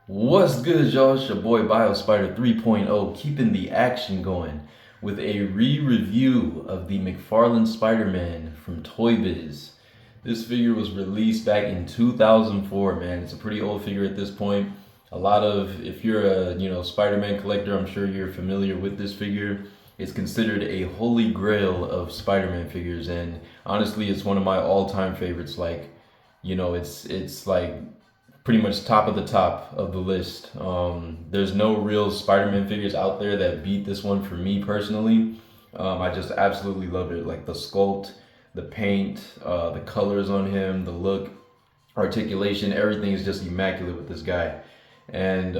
What's good, y'all? It's your boy Spider 3.0, keeping the action going with a re-review of the Mcfarlane Spider-Man from Toy Biz. This figure was released back in 2004, man. It's a pretty old figure at this point. If you're a Spider-Man collector, I'm sure you're familiar with this figure. It's considered a holy grail of Spider-Man figures, and honestly, it's one of my all-time favorites. It's like pretty much top of the top of the list. There's no real Spider-Man figures out there that beat this one for me personally. I just absolutely love it. Like the sculpt, the paint, the colors on him, the look, articulation, everything is just immaculate with this guy. And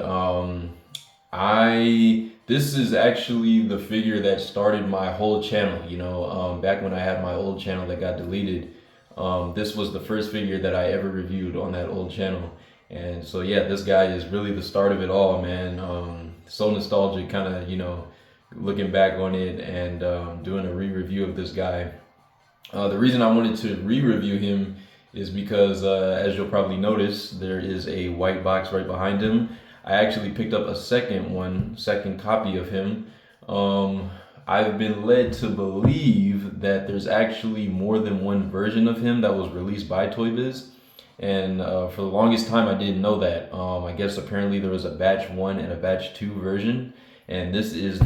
this is actually the figure that started my whole channel. Back when I had my old channel that got deleted, this was the first figure that I ever reviewed on that old channel. And so yeah, this guy is really the start of it all, man. So nostalgic, kind of, looking back on it and doing a re-review of this guy. The reason I wanted to re-review him is because, as you'll probably notice, there is a white box right behind him. I actually picked up a second copy of him. I've been led to believe that there's actually more than one version of him that was released by Toy Biz. And for the longest time, I didn't know that. I guess apparently there was a batch 1 and a batch 2 version. And this is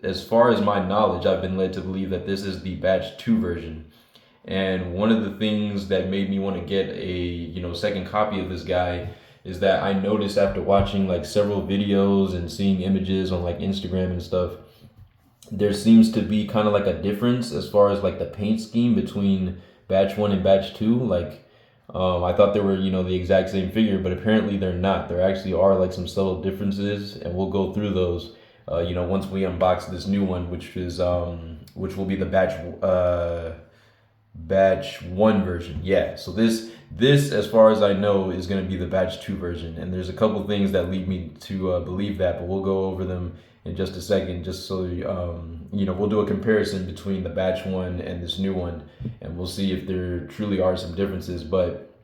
as far as my knowledge, I've been led to believe that this is the batch 2 version. And one of the things that made me want to get a second copy of this guy is that I noticed after watching like several videos and seeing images on like Instagram and stuff, there seems to be kind of like a difference as far as like the paint scheme between batch 1 and batch 2. I thought they were the exact same figure, but apparently they're not. There actually are like some subtle differences, and we'll go through those once we unbox this new one, which will be the batch 1 version. Yeah, so this as far as I know is going to be the batch 2 version, and there's a couple things that lead me to believe that, but we'll go over them in just a second, just so we'll do a comparison between the batch 1 and this new one, and we'll see if there truly are some differences. But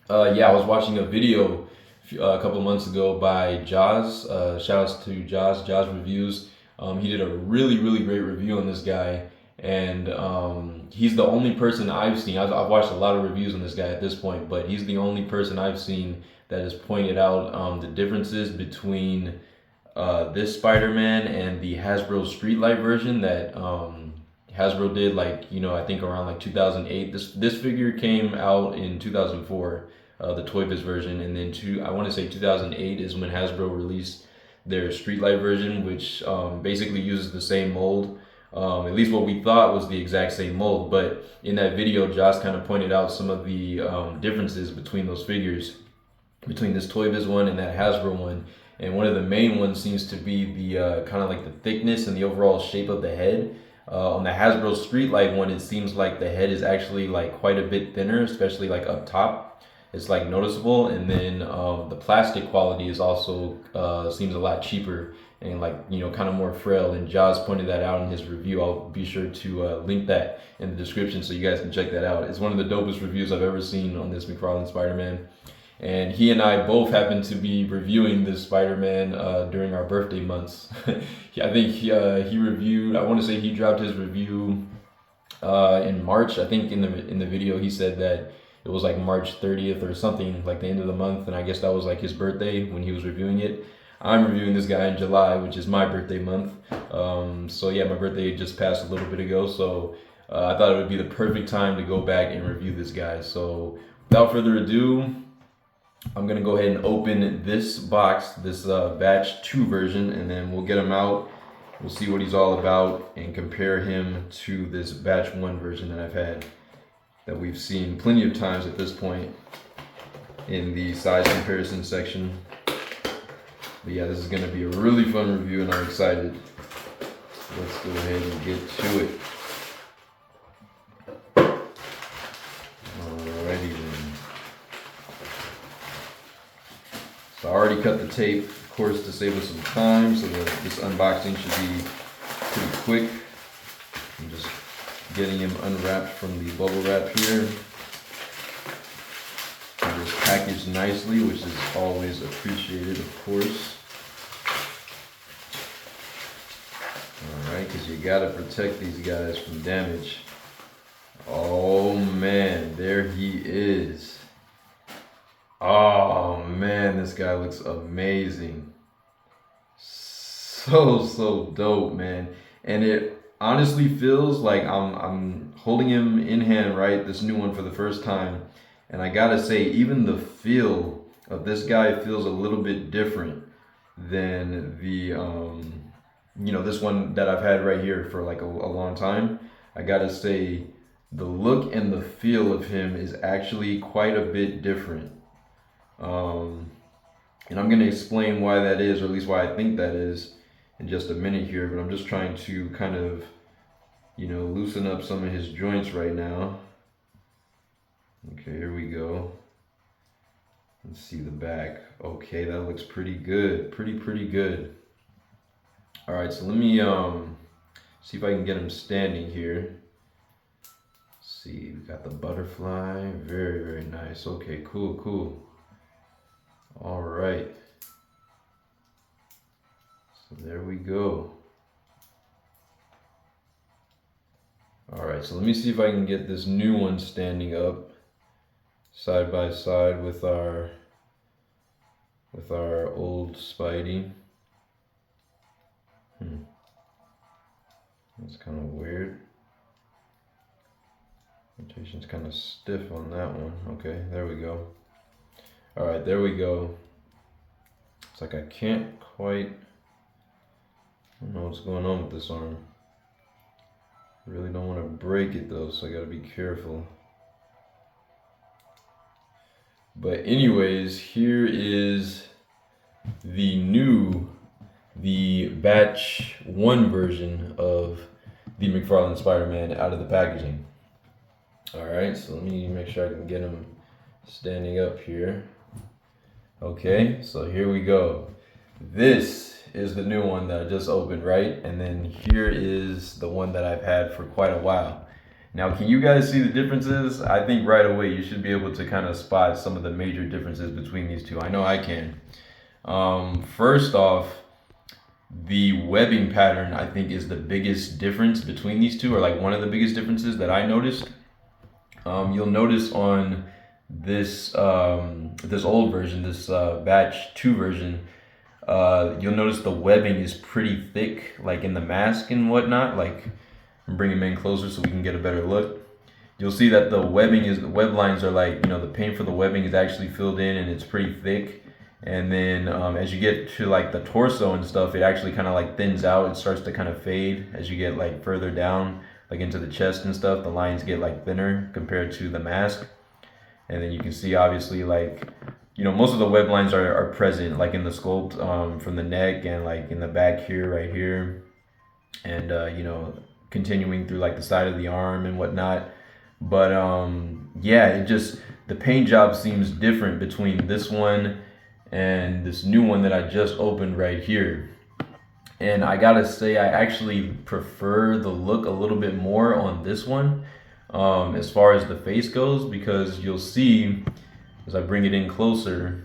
I was watching a video a couple of months ago by Johs. Shout outs to Johs Reviews. He did a really great review on this guy, and he's the only person I've seen. I've watched a lot of reviews on this guy at this point, but he's the only person I've seen that has pointed out the differences between this Spider-Man and the Hasbro Streetlight version that Hasbro did, I think around like 2008. This figure came out in 2004, the Toy Biz version, and then I want to say 2008 is when Hasbro released their Streetlight version, which basically uses the same mold. At least what we thought was the exact same mold, but in that video, Josh kind of pointed out some of the differences between those figures, between this Toy Biz one and that Hasbro one. And one of the main ones seems to be the kind of like the thickness and the overall shape of the head. On the Hasbro Streetlight one, it seems like the head is actually like quite a bit thinner, especially like up top. It's like noticeable, and then the plastic quality is also seems a lot cheaper and kind of more frail. And Jaws pointed that out in his review. I'll be sure to link that in the description so you guys can check that out. It's one of the dopest reviews I've ever seen on this Mcfarlane Spider-Man. And he and I both happen to be reviewing this Spider-Man during our birthday months. I think he reviewed. I want to say he dropped his review in March. I think in the video he said that it was like March 30th or something, like the end of the month, and I guess that was like his birthday when he was reviewing it. I'm reviewing this guy in July, which is my birthday month. So yeah, my birthday just passed a little bit ago, so I thought it would be the perfect time to go back and review this guy. So without further ado, I'm gonna go ahead and open this box, this batch 2 version, and then we'll get him out. We'll see what he's all about and compare him to this batch 1 version that I've had, that we've seen plenty of times at this point in the size comparison section. But yeah, this is gonna be a really fun review and I'm excited. Let's go ahead and get to it. Alrighty then. So I already cut the tape, of course, to save us some time, so that this unboxing should be pretty quick. I'm just getting him unwrapped from the bubble wrap here. I just packaged nicely, which is always appreciated, of course. Alright, because you gotta protect these guys from damage. Oh man, there he is. Oh man, this guy looks amazing. So dope, man. And it honestly feels like I'm holding him in hand, right? This new one for the first time. And I gotta say, even the feel of this guy feels a little bit different than the this one that I've had right here for like a long time. I gotta say, the look and the feel of him is actually quite a bit different. And I'm gonna explain why that is, or at least why I think that is, in just a minute here. But I'm just trying to kind of, loosen up some of his joints right now. Okay, here we go. Let's see the back. Okay, that looks pretty good. Pretty good. All right, so let me see if I can get him standing here. Let's see, we got the butterfly. Very nice. Okay, cool. All right. So there we go. All right, so let me see if I can get this new one standing up side by side with our old Spidey. That's kind of weird. Rotation's kind of stiff on that one. Okay, there we go. All right, there we go. It's like I can't quite, I don't know what's going on with this arm. Really don't want to break it though, so I gotta be careful. But anyways, here is the batch 1 version of the Mcfarlane Spider-Man out of the packaging. All right, so let me make sure I can get him standing up here. Okay, so here we go. This is the new one that I just opened, right? And then here is the one that I've had for quite a while. Now, can you guys see the differences? I think right away you should be able to kind of spot some of the major differences between these two. I know I can. First off, the webbing pattern, I think, is the biggest difference between these two, or like one of the biggest differences that I noticed. You'll notice on this this old version, this batch 2 version, you'll notice the webbing is pretty thick, like in the mask and whatnot. Like, bring him in closer so we can get a better look. You'll see that the web lines are like, the paint for the webbing is actually filled in and it's pretty thick. And then as you get to like the torso and stuff, it actually kind of like thins out. It starts to kind of fade as you get like further down, like into the chest and stuff. The lines get like thinner compared to the mask. And then you can see obviously like, most of the web lines are present like in the sculpt from the neck and like in the back here, right here. And, continuing through like the side of the arm and whatnot. But yeah, the paint job seems different between this one and this new one that I just opened right here. And I gotta say, I actually prefer the look a little bit more on this one as far as the face goes, because you'll see as I bring it in closer,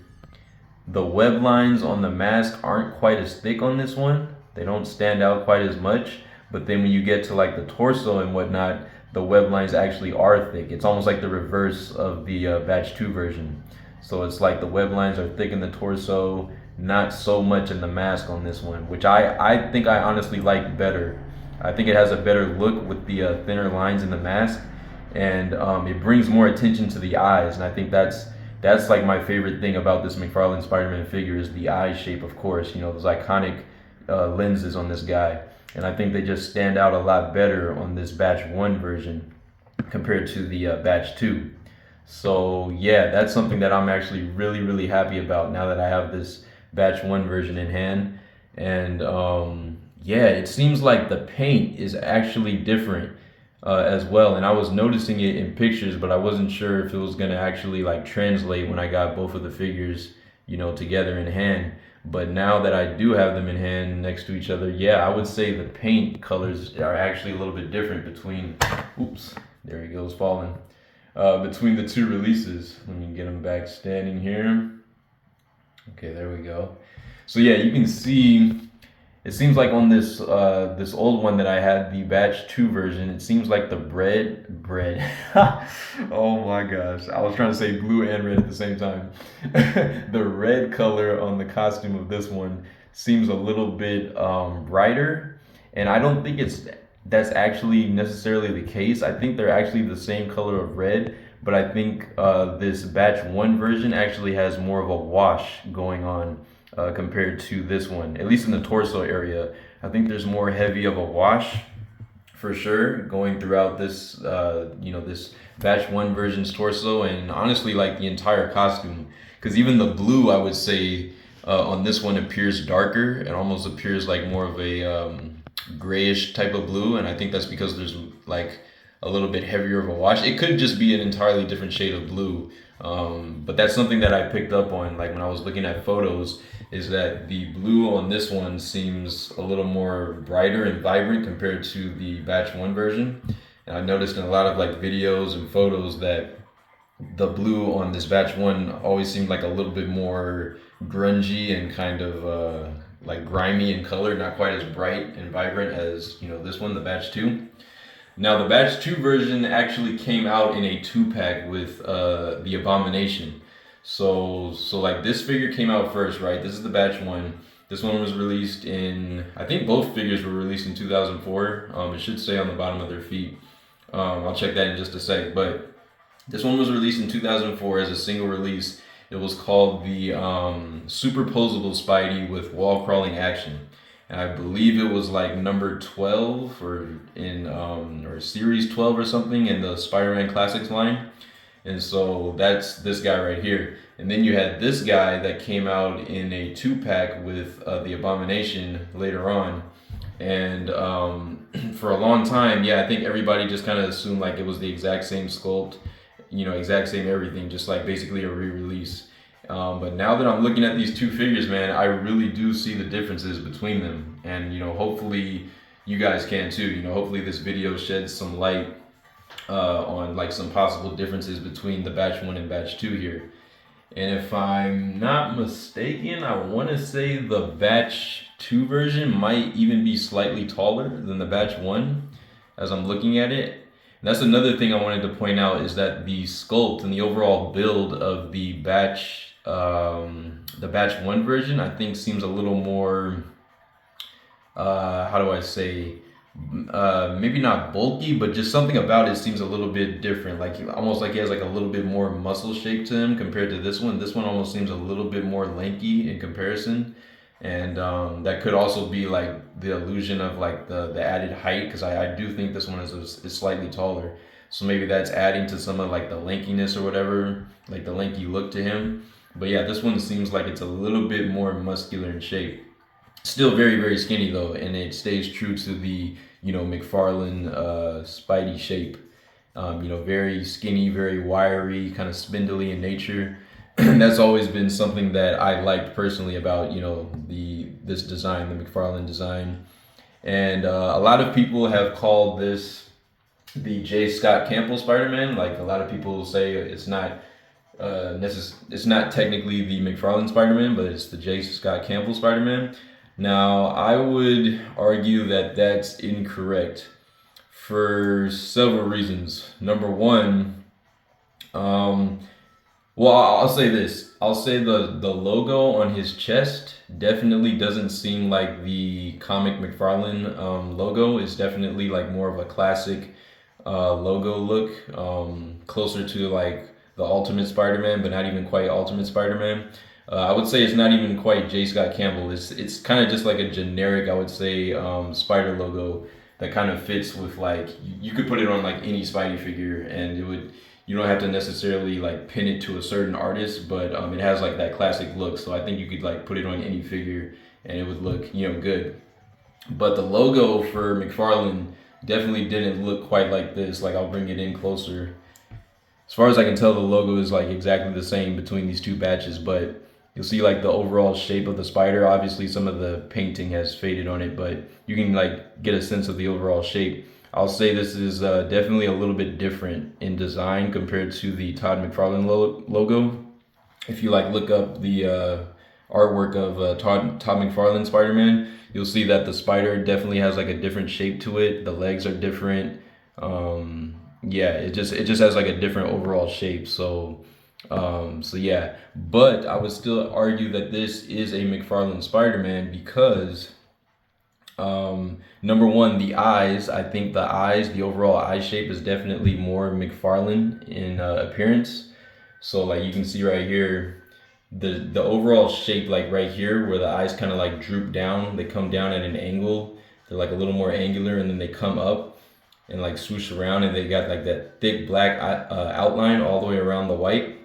the web lines on the mask aren't quite as thick on this one. They don't stand out quite as much. But then when you get to like the torso and whatnot, the web lines actually are thick. It's almost like the reverse of the batch 2 version. So it's like the web lines are thick in the torso, not so much in the mask on this one, which I think I honestly like better. I think it has a better look with the thinner lines in the mask, and it brings more attention to the eyes. And I think that's like my favorite thing about this Mcfarlane Spider-Man figure is the eye shape, of course. Those iconic lenses on this guy. And I think they just stand out a lot better on this batch 1 version compared to the batch 2. So yeah, that's something that I'm actually really happy about now that I have this batch 1 version in hand. And yeah, it seems like the paint is actually different as well. And I was noticing it in pictures, but I wasn't sure if it was gonna actually like translate when I got both of the figures, together in hand. But now that I do have them in hand next to each other, yeah, I would say the paint colors are actually a little bit different between, oops, there he goes falling. between the two releases. Let me get them back standing here. Okay, there we go. So yeah, you can see, it seems like on this this old one that I had, the batch 2 version, it seems like the bread. Oh my gosh, I was trying to say blue and red at the same time. The red color on the costume of this one seems a little bit brighter, and I don't think that's actually necessarily the case. I think they're actually the same color of red, but I think this batch 1 version actually has more of a wash going on compared to this one, at least in the torso area. I think there's more heavy of a wash for sure going throughout this, this batch 1 version's torso, and honestly, like the entire costume. Because even the blue, I would say, on this one appears darker. It almost appears like more of a grayish type of blue, and I think that's because there's like a little bit heavier of a wash. It could just be an entirely different shade of blue, but that's something that I picked up on, like when I was looking at photos, is that the blue on this one seems a little more brighter and vibrant compared to the batch 1 version. And I noticed in a lot of like videos and photos that the blue on this batch 1 always seemed like a little bit more grungy and kind of like grimy in color, not quite as bright and vibrant as this one, the batch 2. Now the batch 2 version actually came out in a 2-pack with the Abomination. So like this figure came out first, right? This is the batch 1. This one was released in, I think both figures were released in 2004. It should say on the bottom of their feet. I'll check that in just a sec. But this one was released in 2004 as a single release. It was called the Super Posable Spidey with wall crawling action. And I believe it was like number 12 or series 12 or something in the Spider-Man Classics line. And so that's this guy right here. And then you had this guy that came out in a 2-pack with the Abomination later on. And for a long time, yeah, I think everybody just kind of assumed like it was the exact same sculpt, exact same everything, just like basically a re-release. But now that I'm looking at these two figures, man, I really do see the differences between them. And, hopefully you guys can too. Hopefully this video sheds some light on like some possible differences between the batch 1 and batch 2 here. And if I'm not mistaken, I want to say the batch 2 version might even be slightly taller than the batch 1 as I'm looking at it. And that's another thing I wanted to point out, is that the sculpt and the overall build of the batch 1 version, I think seems a little more, how do I say, maybe not bulky, but just something about it seems a little bit different, like almost like he has like a little bit more muscle shape to him compared to this one. This one almost seems a little bit more lanky in comparison, and that could also be like the illusion of like the added height, because I do think this one is slightly taller, so maybe that's adding to some of like the lankiness or whatever, like the lanky look to him. But yeah, this one seems like it's a little bit more muscular in shape. Still very, very skinny though, and it stays true to the, Mcfarlane Spidey shape. Very skinny, very wiry, kind of spindly in nature. That's always been something that I liked personally about, this design, the Mcfarlane design. And a lot of people have called this the J. Scott Campbell Spider-Man. Like a lot of people say it's not it's not technically the Mcfarlane Spider-Man, but it's the J. Scott Campbell Spider-Man. Now, I would argue that that's incorrect for several reasons. Number one, well, I'll say this. I'll say the logo on his chest definitely doesn't seem like the comic Mcfarlane logo. It's definitely like more of a classic logo look, closer to like the Ultimate Spider-Man, but not even quite Ultimate Spider-Man. I would say it's not even quite J. Scott Campbell. It's kind of just like a generic, I would say, spider logo that kind of fits with like, you could put it on like any Spidey figure, and you don't have to necessarily like pin it to a certain artist, but it has like that classic look. So I think you could like put it on any figure and it would look, good. But the logo for Mcfarlane definitely didn't look quite like this. Like, I'll bring it in closer. As far as I can tell, the logo is like exactly the same between these two batches, but you'll see like the overall shape of the spider. Obviously some of the painting has faded on it, but you can like get a sense of the overall shape. I'll say this is definitely a little bit different in design compared to the Todd McFarlane logo. If you like look up the artwork of Todd McFarlane Spider-Man, you'll see that the spider definitely has like a different shape to it. The legs are different. Yeah, it just has like a different overall shape. So yeah, but I would still argue that this is a McFarlane Spider-Man because number one, the eyes. I think the overall eye shape is definitely more McFarlane in appearance. So like you can see right here, the overall shape, like right here where the eyes kind of like droop down, they come down at an angle. They're like a little more angular, and then they come up and like swoosh around, and they got like that thick black outline all the way around the white.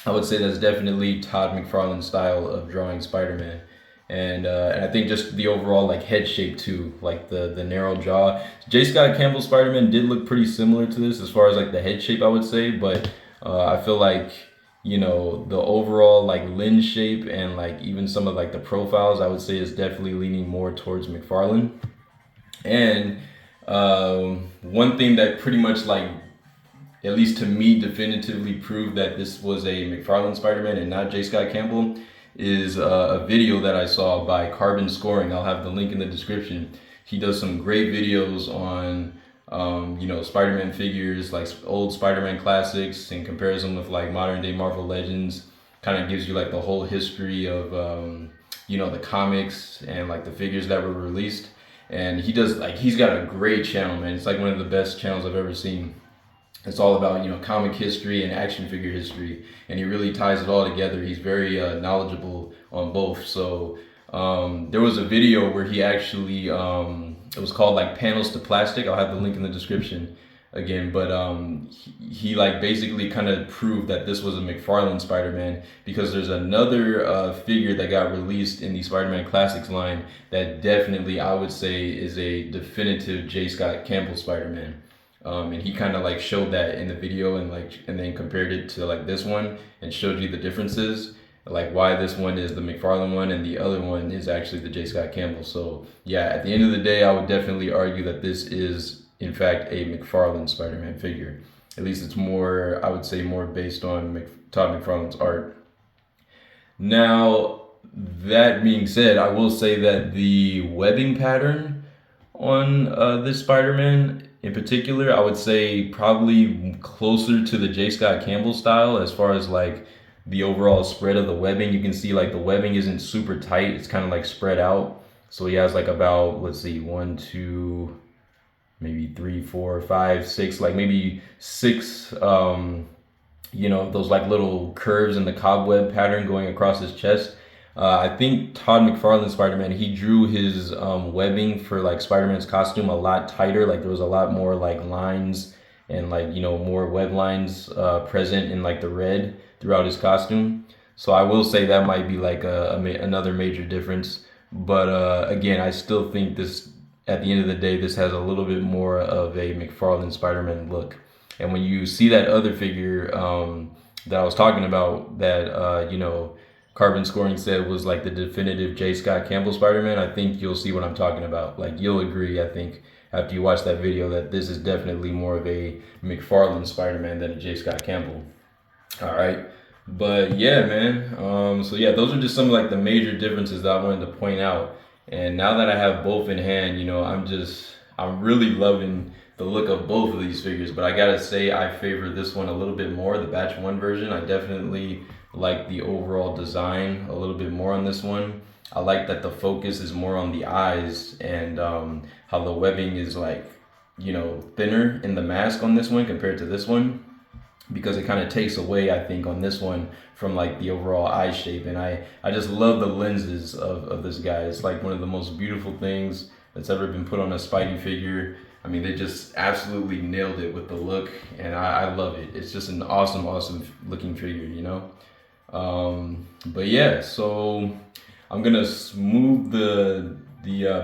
I would say that's definitely Todd McFarlane's style of drawing Spider-Man. And I think just the overall like head shape too, like the narrow jaw. J. Scott Campbell's Spider-Man did look pretty similar to this as far as like the head shape, I would say, but I feel like, you know, the overall like lens shape and like even some of like the profiles, I would say is definitely leaning more towards McFarlane. And one thing that pretty much like, at least to me, definitively proved that this was a McFarlane Spider-Man and not J. Scott Campbell is a video that I saw by Carbon Scoring. I'll have the link in the description. He does some great videos on, you know, Spider-Man figures, like old Spider-Man classics, and compares them with like modern day Marvel Legends. Kind of gives you like the whole history of, you know, the comics and like the figures that were released. And he does like, he's got a great channel, man. It's like one of the best channels I've ever seen. It's all about, you know, comic history and action figure history, and he really ties it all together. He's very knowledgeable on both. So there was a video where he actually, it was called like Panels to Plastic. I'll have the link in the description again, but he like basically kind of proved that this was a McFarlane Spider-Man, because there's another figure that got released in the Spider-Man Classics line that definitely I would say is a definitive J. Scott Campbell Spider-Man. And he kind of like showed that in the video, and then compared it to like this one and showed you the differences, like why this one is the McFarlane one and the other one is actually the J. Scott Campbell. So yeah, at the end of the day, I would definitely argue that this is in fact a McFarlane Spider-Man figure. At least it's more, I would say, more based on Todd McFarlane's art. Now, that being said, I will say that the webbing pattern on this Spider-Man in particular, I would say probably closer to the J. Scott Campbell style as far as like the overall spread of the webbing. You can see like the webbing isn't super tight. It's kind of like spread out. So he has like about, let's see, 1, 2, maybe 3, 4, 5, 6, like maybe 6, you know, those like little curves in the cobweb pattern going across his chest. I think Todd McFarlane Spider-Man, he drew his webbing for like Spider-Man's costume a lot tighter. Like there was a lot more like lines and like, you know, more web lines present in like the red throughout his costume. So I will say that might be like another major difference. But again, I still think this, at the end of the day, this has a little bit more of a McFarlane Spider-Man look. And when you see that other figure that I was talking about, that you know, Carbon Scoring said was like the definitive J. Scott Campbell Spider-Man, I think you'll see what I'm talking about. Like you'll agree, I think, after you watch that video, that this is definitely more of a McFarlane Spider-Man than a J. Scott Campbell. All right, but yeah, man. So yeah, those are just some of like the major differences that I wanted to point out. And now that I have both in hand, you know, I'm really loving the look of both of these figures. But I gotta say, I favor this one a little bit more, the Batch 1 version. I definitely like the overall design a little bit more on this one. I like that the focus is more on the eyes, and how the webbing is like, you know, thinner in the mask on this one compared to this one, because it kind of takes away, I think, on this one from like the overall eye shape. And I just love the lenses of this guy. It's like one of the most beautiful things that's ever been put on a Spidey figure. I mean, they just absolutely nailed it with the look, and I love it. It's just an awesome looking figure, you know. But yeah, so I'm gonna move the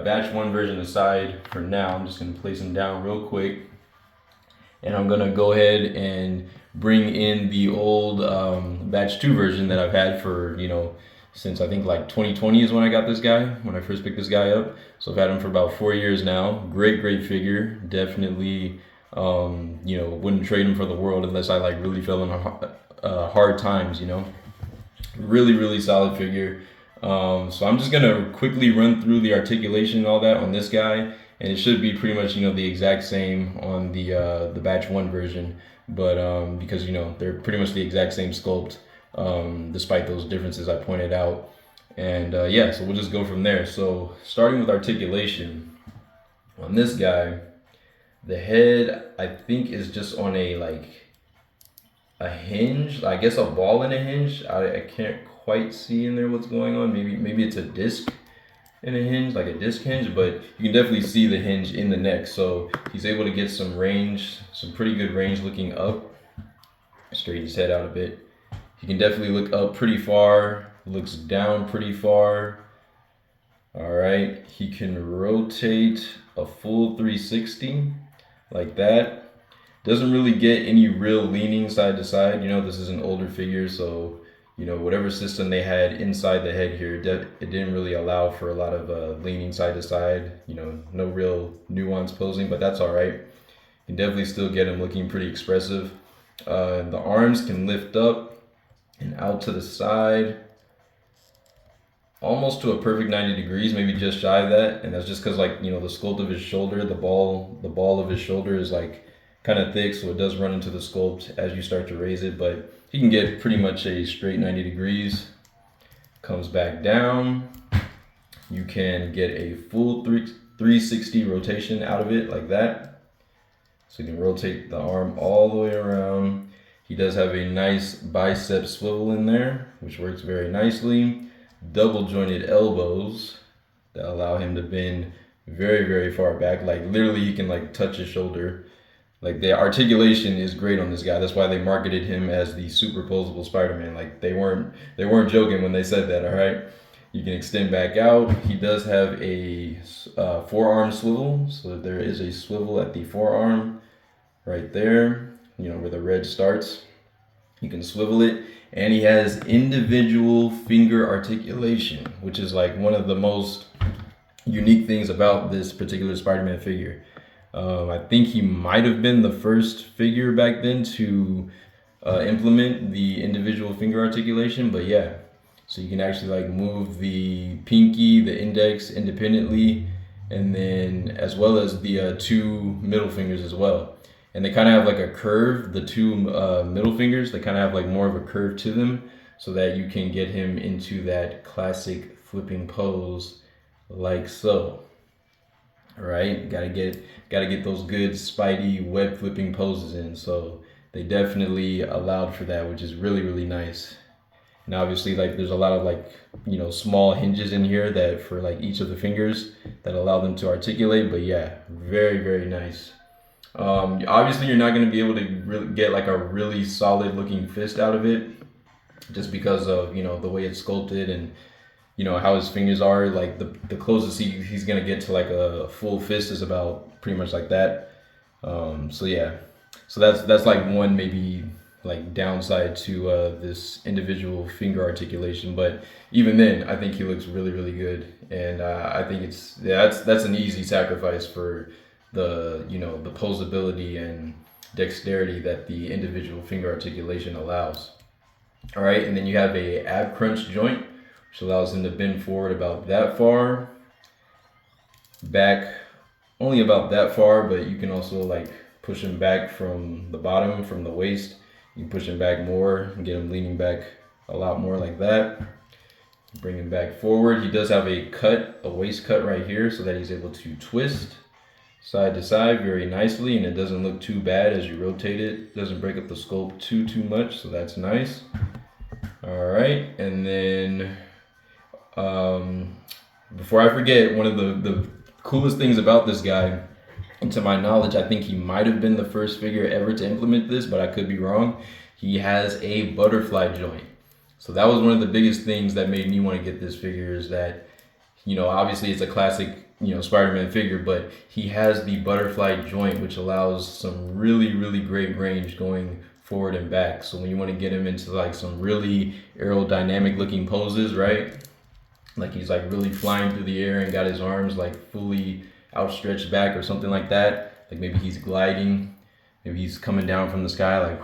Batch 1 version aside for now. I'm just gonna place them down real quick, and I'm gonna go ahead and bring in the old Batch 2 version that I've had for, you know, since I think like 2020 is when I got this guy, when I first picked this guy up. So I've had him for about 4 years now. Great figure. Definitely, you know, wouldn't trade him for the world unless I like really fell in hard times, you know. Really solid figure. So I'm just gonna quickly run through the articulation and all that on this guy, and it should be pretty much, you know, the exact same on the batch 1 version, but because, you know, they're pretty much the exact same sculpt, despite those differences I pointed out. And yeah, so we'll just go from there. So starting with articulation on this guy, the head I think is just on a hinge, I guess a ball and a hinge. I can't quite see in there what's going on. Maybe it's a disc and a hinge, like a disc hinge, but you can definitely see the hinge in the neck. So he's able to get some range, some pretty good range looking up. Straighten his head out a bit. He can definitely look up pretty far, looks down pretty far. All right, he can rotate a full 360 like that. Doesn't really get any real leaning side to side. You know, this is an older figure, so, you know, whatever system they had inside the head here, it didn't really allow for a lot of leaning side to side. You know, no real nuance posing, but that's all right. You can definitely still get him looking pretty expressive. The arms can lift up and out to the side, almost to a perfect 90 degrees, maybe just shy of that. And that's just because, like, you know, the sculpt of his shoulder, the ball of his shoulder is like kind of thick, so it does run into the sculpt as you start to raise it, but he can get pretty much a straight 90 degrees. Comes back down. You can get a full 360 rotation out of it like that. So you can rotate the arm all the way around. He does have a nice bicep swivel in there, which works very nicely. Double jointed elbows that allow him to bend very far back. Like literally you can like touch his shoulder. Like the articulation is great on this guy. That's why they marketed him as the superposable Spider-Man. Like they weren't joking when they said that. All right, you can extend back out. He does have a forearm swivel, so there is a swivel at the forearm right there. You know where the red starts. You can swivel it, and he has individual finger articulation, which is like one of the most unique things about this particular Spider-Man figure. I think he might have been the first figure back then to implement the individual finger articulation, but yeah. So you can actually like move the pinky, the index independently, and then as well as the 2 middle fingers as well. And they kind of have like a curve, the 2 middle fingers, they kind of have like more of a curve to them so that you can get him into that classic flipping pose like so. All right, gotta get those good Spidey web flipping poses in. So they definitely allowed for that, which is really nice. And obviously, like there's a lot of like, you know, small hinges in here that for like each of the fingers that allow them to articulate. But yeah, very nice. Obviously, you're not gonna be able to really get like a really solid looking fist out of it, just because of, you know, the way it's sculpted and, you know, how his fingers are. Like the closest he's gonna get to like a full fist is about pretty much like that. So yeah, so that's like one maybe like downside to this individual finger articulation. But even then, I think he looks really good, and I think that's an easy sacrifice for the, you know, the posability and dexterity that the individual finger articulation allows. All right, and then you have a ab crunch joint, which allows him to bend forward about that far, back only about that far, but you can also like push him back from the bottom, from the waist. You can push him back more and get him leaning back a lot more like that. Bring him back forward. He does have a waist cut right here so that he's able to twist side to side very nicely, and it doesn't look too bad as you rotate it. It doesn't break up the sculpt too much, so that's nice. All right, and then before I forget, one of the coolest things about this guy, and to my knowledge, I think he might have been the first figure ever to implement this, but I could be wrong. He has a butterfly joint. So that was one of the biggest things that made me want to get this figure, is that, you know, obviously it's a classic, you know, Spider-Man figure, but he has the butterfly joint, which allows some really great range going forward and back. So when you want to get him into like some really aerodynamic looking poses, right? Like he's like really flying through the air and got his arms like fully outstretched back or something like that. Like maybe he's gliding, maybe he's coming down from the sky, like,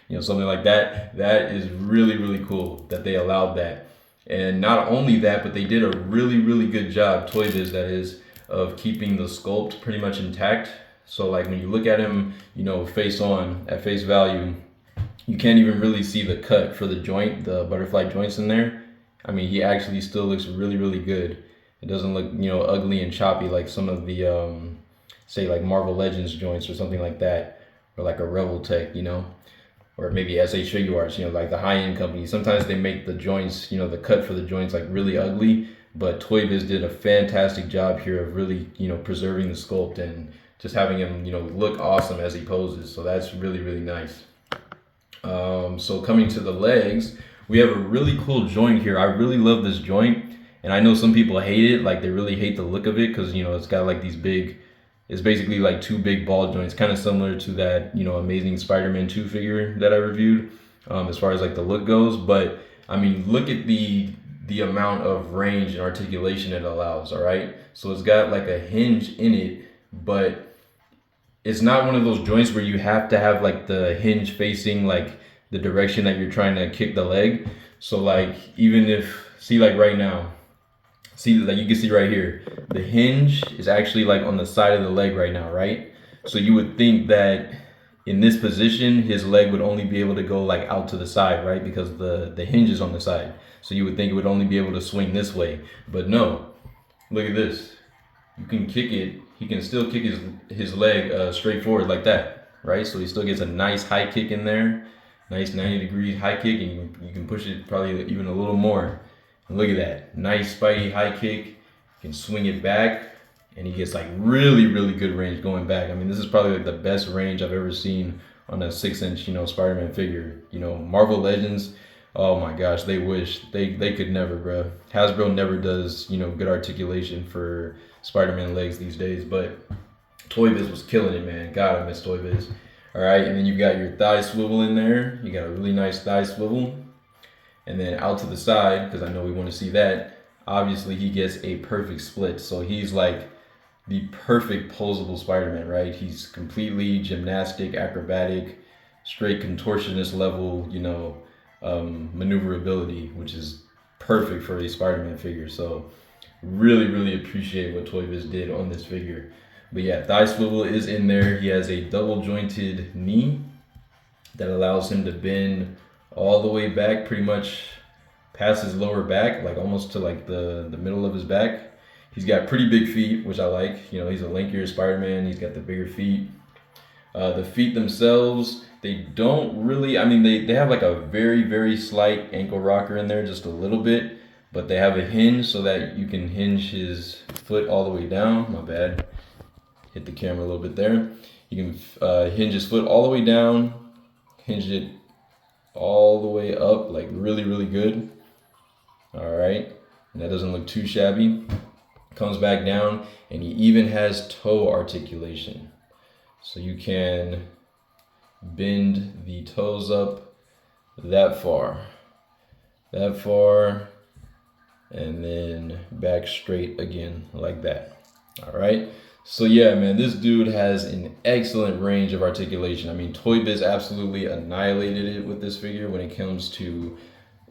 you know, something like that. That is really, really cool that they allowed that. And not only that, but they did a really, really good job, Toy Biz that is, of keeping the sculpt pretty much intact. So like when you look at him, you know, face on, at face value, you can't even really see the cut for the joint, the butterfly joints in there. I mean, he actually still looks really, really good. It doesn't look, you know, ugly and choppy like some of the, say like Marvel Legends joints or something like that, or like a Rebel Tech, you know, or maybe SH Figure Arts, you know, like the high-end companies. Sometimes they make the joints, you know, the cut for the joints like really ugly, but Toy Biz did a fantastic job here of really, you know, preserving the sculpt and just having him, you know, look awesome as he poses. So that's really, really nice. So coming to the legs, we have a really cool joint here. I really love this joint, and I know some people hate it, like they really hate the look of it because, you know, it's got like these big, it's basically like two big ball joints, kind of similar to that, you know, Amazing Spider-Man 2 figure that I reviewed, as far as like the look goes. But I mean, look at the amount of range and articulation it allows. All right, so it's got like a hinge in it, but it's not one of those joints where you have to have like the hinge facing like the direction that you're trying to kick the leg. So like even if, see like right now, see like you can see right here, the hinge is actually like on the side of the leg right now, right? So you would think that in this position, his leg would only be able to go like out to the side, right? Because the hinge is on the side. So you would think it would only be able to swing this way, but no, look at this. You can kick it, he can still kick his leg straight forward like that, right? So he still gets a nice high kick in there, nice 90-degree high kick, and you can push it probably even a little more. And look at that, nice Spidey high kick. You can swing it back, and he gets like really, really good range going back. I mean, this is probably like the best range I've ever seen on a 6-inch, you know, Spider-Man figure. You know, Marvel Legends, oh my gosh, they wish they could never, bro. Hasbro never does, you know, good articulation for Spider-Man legs these days, but Toy Biz was killing it, man. God, I miss Toy Biz. All right, and then you got your thigh swivel in there. You got a really nice thigh swivel. And then out to the side, because I know we want to see that, obviously he gets a perfect split. So he's like the perfect posable Spider-Man, right? He's completely gymnastic, acrobatic, straight contortionist level, you know, maneuverability, which is perfect for a Spider-Man figure. So really, really appreciate what Toy Biz did on this figure. But yeah, thigh swivel is in there. He has a double jointed knee that allows him to bend all the way back, pretty much past his lower back, like almost to like the middle of his back. He's got pretty big feet, which I like. You know, he's a lankier Spider-Man. He's got the bigger feet. The feet themselves, they don't really, I mean, they have like a very, very slight ankle rocker in there, just a little bit, but they have a hinge so that you can hinge his foot all the way down. My bad. Hit the camera a little bit there. You can hinge his foot all the way down, hinge it all the way up, like really, really good. All right, and that doesn't look too shabby. Comes back down, and he even has toe articulation. So you can bend the toes up that far, and then back straight again like that. All right. So yeah, man, this dude has an excellent range of articulation. I mean, Toy Biz absolutely annihilated it with this figure when it comes to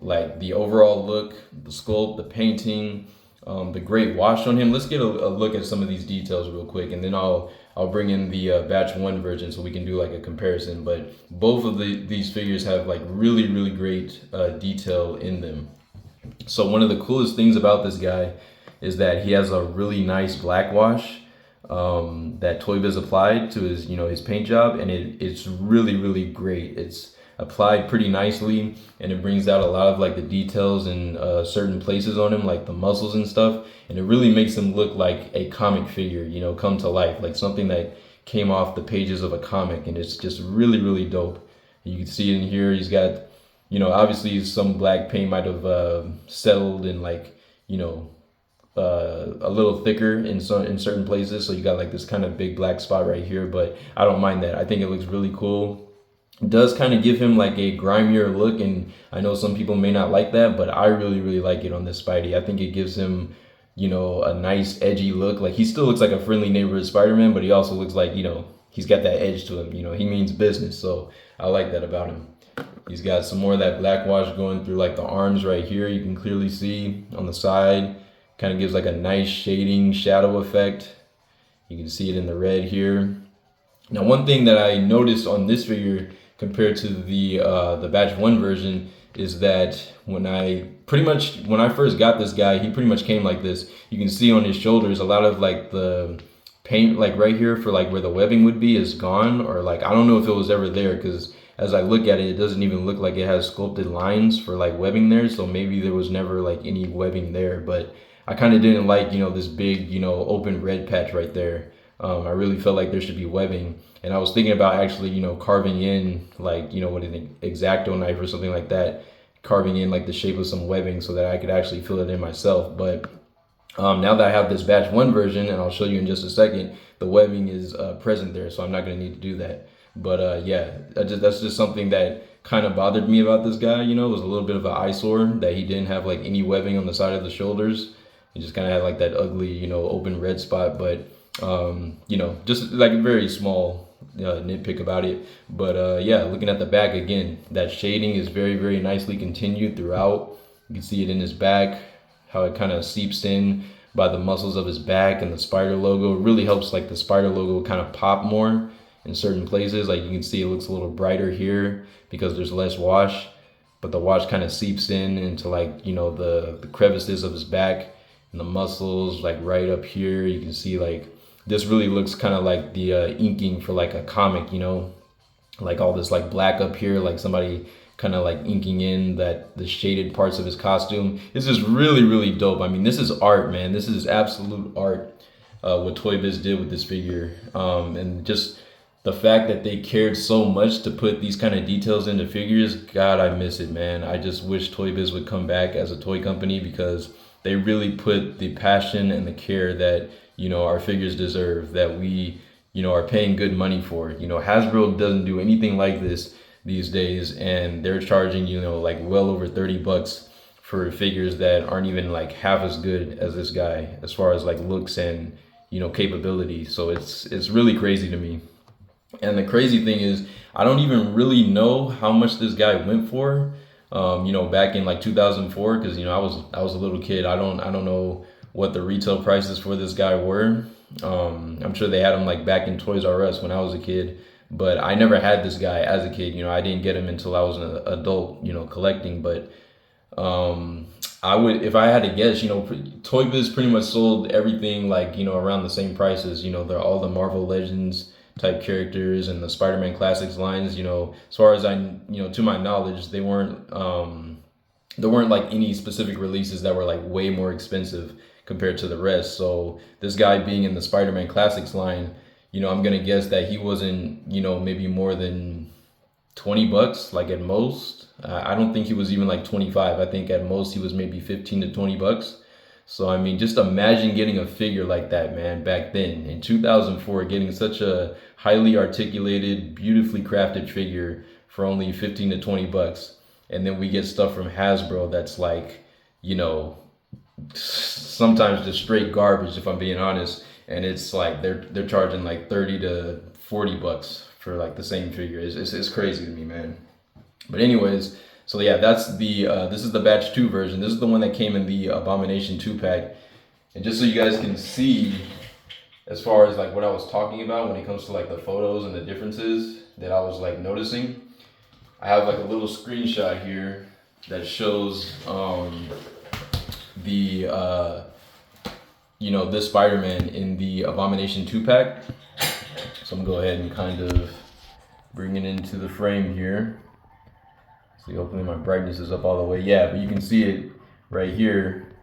like the overall look, the sculpt, the painting, the great wash on him. Let's get a look at some of these details real quick, and then I'll bring in the batch 1 version so we can do like a comparison. But both of these figures have like really, really great detail in them. So one of the coolest things about this guy is that he has a really nice black wash that Toy Biz applied to his, you know, his paint job, and it's really, really great. It's applied pretty nicely, and it brings out a lot of like the details in certain places on him, like the muscles and stuff, and it really makes him look like a comic figure, you know, come to life, like something that came off the pages of a comic, and it's just really, really dope. You can see in here he's got, you know, obviously some black paint might have settled and like, you know, a little thicker in certain places, so you got like this kind of big black spot right here, but I don't mind that. I think it looks really cool. It does kind of give him like a grimier look, and I know some people may not like that, but I really like it on this Spidey. I think it gives him, you know, a nice edgy look. Like, he still looks like a friendly neighborhood Spider-Man, but he also looks like, you know, he's got that edge to him. You know, he means business, so I like that about him. He's got some more of that black wash going through like the arms right here. You can clearly see on the side. Kind of gives like a nice shading shadow effect. You can see it in the red here. Now, one thing that I noticed on this figure compared to the batch 1 version is that when I first got this guy, he pretty much came like this. You can see on his shoulders a lot of like the paint, like right here for like where the webbing would be, is gone, or like I don't know if it was ever there, because as I look at it, it doesn't even look like it has sculpted lines for like webbing there. So maybe there was never like any webbing there, but I kind of didn't like, you know, this big, you know, open red patch right there. I really felt like there should be webbing, and I was thinking about actually, you know, carving in like, you know, what an X-Acto knife or something like that, carving in like the shape of some webbing so that I could actually fill it in myself. But now that I have this batch 1 version, and I'll show you in just a second, the webbing is present there, so I'm not going to need to do that. But yeah, that's just something that kind of bothered me about this guy. You know, it was a little bit of an eyesore that he didn't have like any webbing on the side of the shoulders. He just kind of had like that ugly, you know, open red spot. But you know, just like a very small nitpick about it. But yeah, looking at the back again, that shading is very nicely continued throughout. You can see it in his back, how it kind of seeps in by the muscles of his back, and the spider logo. It really helps like the spider logo kind of pop more in certain places. Like, you can see it looks a little brighter here because there's less wash, but the wash kind of seeps in into like, you know, the crevices of his back and the muscles, like right up here. You can see like this really looks kind of like the inking for like a comic, you know, like all this like black up here, like somebody kind of like inking in that the shaded parts of his costume. This is really dope. I mean, this is art, man. This is absolute art, what Toy Biz did with this figure. And just the fact that they cared so much to put these kind of details into figures, God, I miss it, man. I just wish Toy Biz would come back as a toy company, because they really put the passion and the care that, you know, our figures deserve, that we, you know, are paying good money for. You know, Hasbro doesn't do anything like this these days, and they're charging, you know, like well over 30 bucks for figures that aren't even like half as good as this guy as far as like looks and, you know, capability. So it's really crazy to me. And the crazy thing is, I don't even really know how much this guy went for, you know, back in like 2004, because, you know, I was a little kid. I don't know what the retail prices for this guy were. I'm sure they had him like back in Toys R Us when I was a kid, but I never had this guy as a kid. You know, I didn't get him until I was an adult, you know, collecting. But I would, if I had to guess, you know, Toy Biz pretty much sold everything like, you know, around the same prices. You know, they're all the Marvel Legends type characters and the Spider-Man Classics lines. You know, as far as you know, to my knowledge, there weren't like any specific releases that were like way more expensive compared to the rest. So this guy being in the Spider-Man Classics line, you know, I'm gonna guess that he wasn't, you know, maybe more than 20 bucks, like at most. I don't think he was even like 25. I think at most he was maybe 15 to 20 bucks. So, I mean, just imagine getting a figure like that, man, back then in 2004, getting such a highly articulated, beautifully crafted figure for only 15 to 20 bucks. And then we get stuff from Hasbro that's like, you know, sometimes just straight garbage, if I'm being honest. And it's like they're charging like 30 to 40 bucks for like the same figure. It's crazy to me, man. But anyways, so yeah, that's the this is the batch 2 version. This is the one that came in the Abomination 2-pack. And just so you guys can see, as far as like what I was talking about when it comes to like the photos and the differences that I was like noticing, I have like a little screenshot here that shows you know, this Spider-Man in the Abomination 2-pack. So I'm gonna go ahead and kind of bring it into the frame here. See, hopefully my brightness is up all the way. Yeah, but you can see it right here.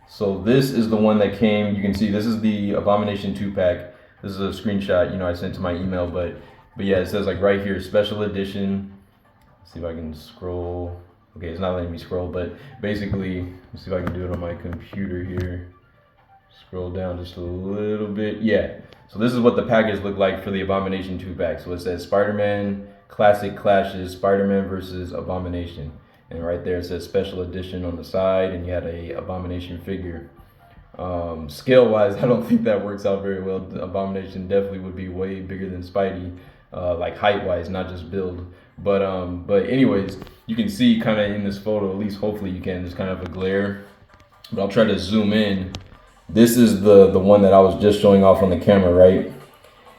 So this is the one that came, you can see this is the Abomination 2-pack. This is a screenshot, you know, I sent to my email, but yeah, it says like right here, special edition. Let's see if I can scroll. Okay, it's not letting me scroll, but basically, let's see if I can do it on my computer here. Scroll down just a little bit. Yeah. So this is what the package looked like for the Abomination 2-pack. So it says Spider-Man Classic Clashes, Spider-Man versus Abomination. And right there it says Special Edition on the side, and you had a Abomination figure. Scale-wise, I don't think that works out very well. The Abomination definitely would be way bigger than Spidey, like height-wise, not just build. But anyways, you can see kind of in this photo, at least hopefully you can, there's kind of a glare. But I'll try to zoom in. This is the one that I was just showing off on the camera, right?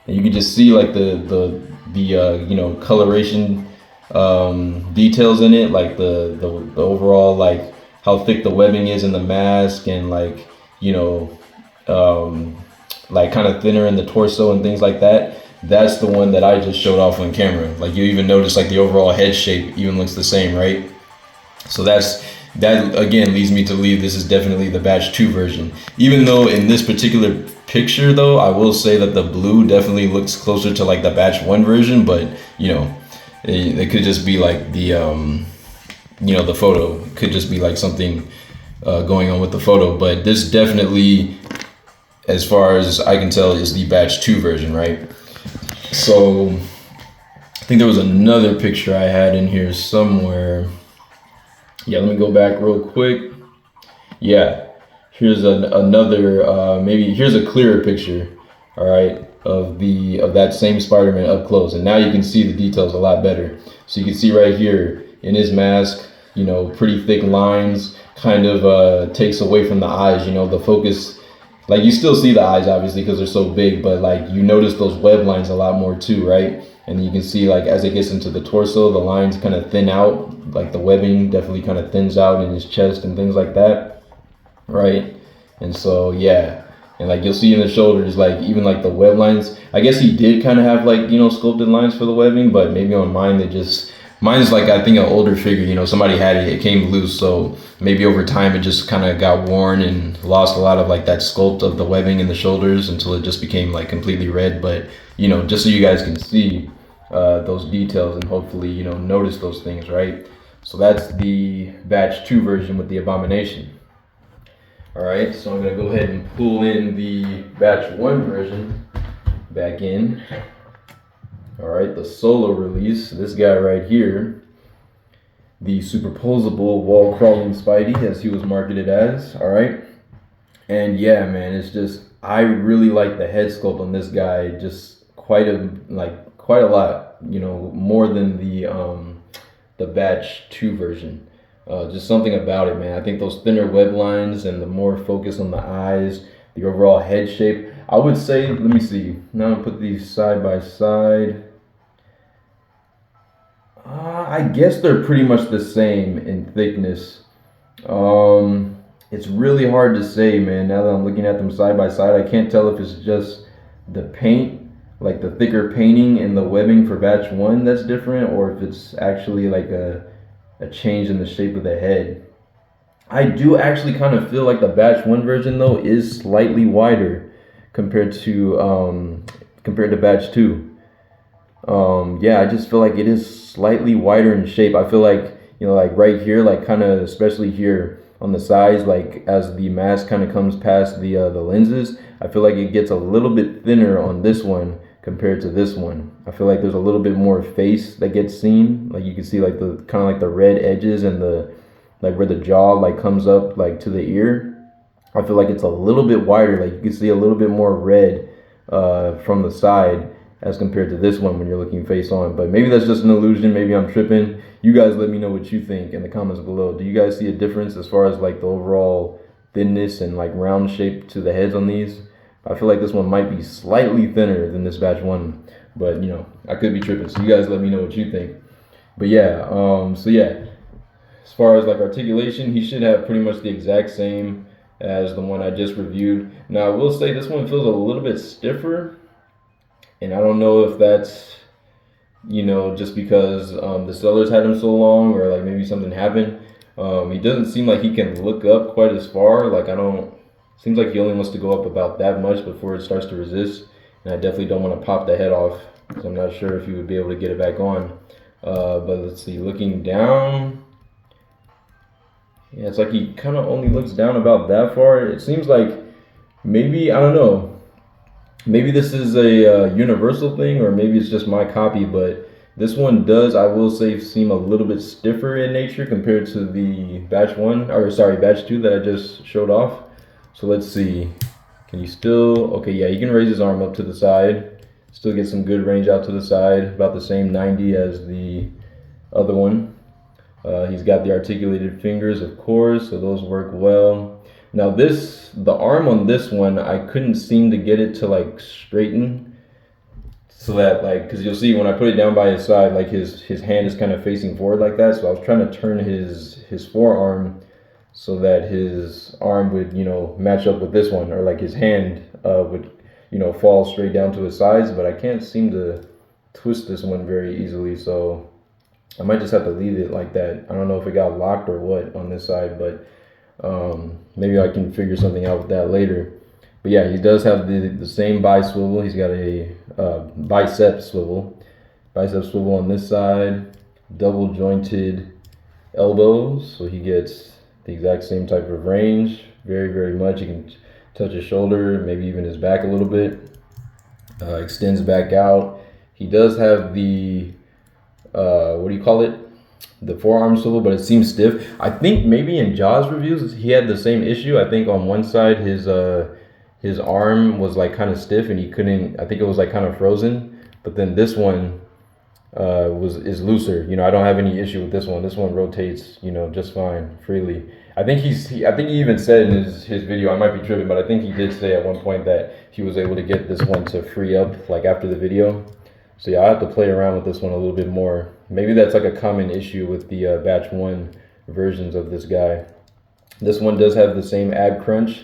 And you can just see like the you know, coloration details in it, like the overall, like how thick the webbing is in the mask, and like, you know, like kind of thinner in the torso and things like that. That's the one that I just showed off on camera. Like you even notice like the overall head shape even looks the same, right? So that again leads me to believe this is definitely the batch 2 version. Even though in this particular picture though, I will say that the blue definitely looks closer to like the batch 1 version, but you know, it could just be like the you know, the photo. It could just be like something going on with the photo, but this definitely, as far as I can tell, is the batch 2 version, right? So I think there was another picture I had in here somewhere. Yeah, let me go back real quick. Yeah, here's another maybe here's a clearer picture, all right, of that same Spider-Man up close, and now you can see the details a lot better. So you can see right here in his mask, you know, pretty thick lines, kind of takes away from the eyes, you know, the focus. Like you still see the eyes obviously because they're so big, but like you notice those web lines a lot more too, right? And you can see like as it gets into the torso, the lines kind of thin out, like the webbing definitely kind of thins out in his chest and things like that, right? And so yeah, and like you'll see in the shoulders, like even like the web lines, I guess he did kind of have like, you know, sculpted lines for the webbing, but maybe on mine mine's like, I think an older figure, you know, somebody had it came loose, so maybe over time it just kind of got worn and lost a lot of like that sculpt of the webbing in the shoulders until it just became like completely red. But you know, just so you guys can see those details and hopefully, you know, notice those things, right? So that's the batch 2 version with the Abomination. All right, so I'm gonna go ahead and pull in the batch 1 version back in. All right, the solo release, this guy right here, the superposable wall crawling Spidey, as he was marketed as. All right, and yeah, man, it's just, I really like the head sculpt on this guy, just quite a lot, you know, more than the batch 2 version. Just something about it, man. I think those thinner web lines and the more focus on the eyes, the overall head shape, I would say, let me see, now I'm gonna put these side by side. I guess they're pretty much the same in thickness. It's really hard to say, man. Now that I'm looking at them side by side, I can't tell if it's just the paint, like the thicker painting in the webbing for batch 1 that's different, or if it's actually like a change in the shape of the head. I do actually kind of feel like the batch 1 version though is slightly wider compared to batch 2. Yeah, I just feel like it is slightly wider in shape. I feel like, you know, like right here, like kind of especially here on the sides, like as the mask kind of comes past the lenses, I feel like it gets a little bit thinner on this one compared to this one. I feel like there's a little bit more face that gets seen. Like you can see like the kind of like the red edges and the like where the jaw like comes up like to the ear. I feel like it's a little bit wider. Like you can see a little bit more red from the side as compared to this one when you're looking face on. But maybe that's just an illusion, maybe I'm tripping. You guys let me know what you think in the comments below. Do you guys see a difference as far as like the overall thinness and like round shape to the heads on these? I feel like this one might be slightly thinner than this batch 1, but you know, I could be tripping, so you guys let me know what you think. But yeah, so yeah, as far as like articulation, he should have pretty much the exact same as the one I just reviewed. Now I will say this one feels a little bit stiffer, and I don't know if that's, you know, just because the sellers had him so long, or like maybe something happened. He doesn't seem like he can look up quite as far. Like seems like he only wants to go up about that much before it starts to resist. And I definitely don't want to pop the head off, because I'm not sure if he would be able to get it back on. But let's see, looking down, yeah, it's like he kind of only looks down about that far. It seems like Maybe, I don't know. Maybe this is a universal thing, or maybe it's just my copy, but this one does, I will say, seem a little bit stiffer in nature compared to the batch one, or sorry, batch two that I just showed off. So let's see. Can you still, okay, yeah, he can raise his arm up to the side, still get some good range out to the side, about the same 90 as the other one. He's got the articulated fingers, of course, so those work well. Now the arm on this one, I couldn't seem to get it to like straighten so that like, cause you'll see when I put it down by his side, like his hand is kind of facing forward like that. So I was trying to turn his forearm so that his arm would, you know, match up with this one, or like his hand would, you know, fall straight down to his sides, but I can't seem to twist this one very easily. So I might just have to leave it like that. I don't know if it got locked or what on this side, but maybe I can figure something out with that later. But yeah, he does have the same bi-swivel. He's got a bicep swivel. Bicep swivel on this side. Double jointed elbows, so he gets the exact same type of range. Very, very much. He can touch his shoulder, maybe even his back a little bit. Extends back out. He does have the what do you call it? The forearm swivel, but it seems stiff. I think maybe in Jaws reviews he had the same issue. I think on one side his arm was like kind of stiff and he couldn't. I think it was like kind of frozen. But then this one is looser. You know, I don't have any issue with this one. This one rotates, you know, just fine freely. I think I think he even said in his video, I might be tripping, but I think he did say at one point that he was able to get this one to free up like after the video. So yeah, I have to play around with this one a little bit more. Maybe that's like a common issue with the batch one versions of this guy. This one does have the same ab crunch.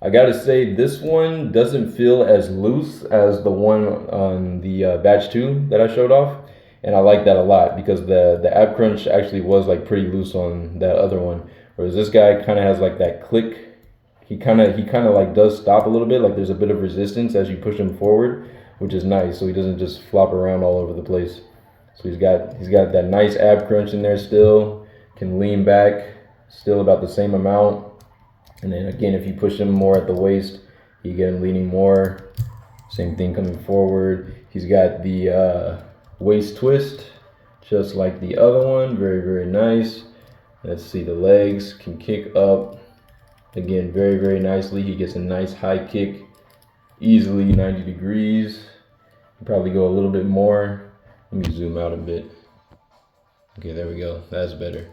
I gotta say, this one doesn't feel as loose as the one on the batch two that I showed off. And I like that a lot because the ab crunch actually was like pretty loose on that other one. Whereas this guy kind of has like that click. He kind of like does stop a little bit. Like there's a bit of resistance as you push him forward, which is nice, so he doesn't just flop around all over the place. So he's got that nice ab crunch in there still, can lean back still about the same amount. And then again, if you push him more at the waist, you get him leaning more. Same thing coming forward. He's got the waist twist, just like the other one, very, very nice. Let's see, the legs can kick up, again, very, very nicely. He gets a nice high kick, easily 90 degrees. Probably go a little bit more. Let me zoom out a bit. Okay, there we go. That's better.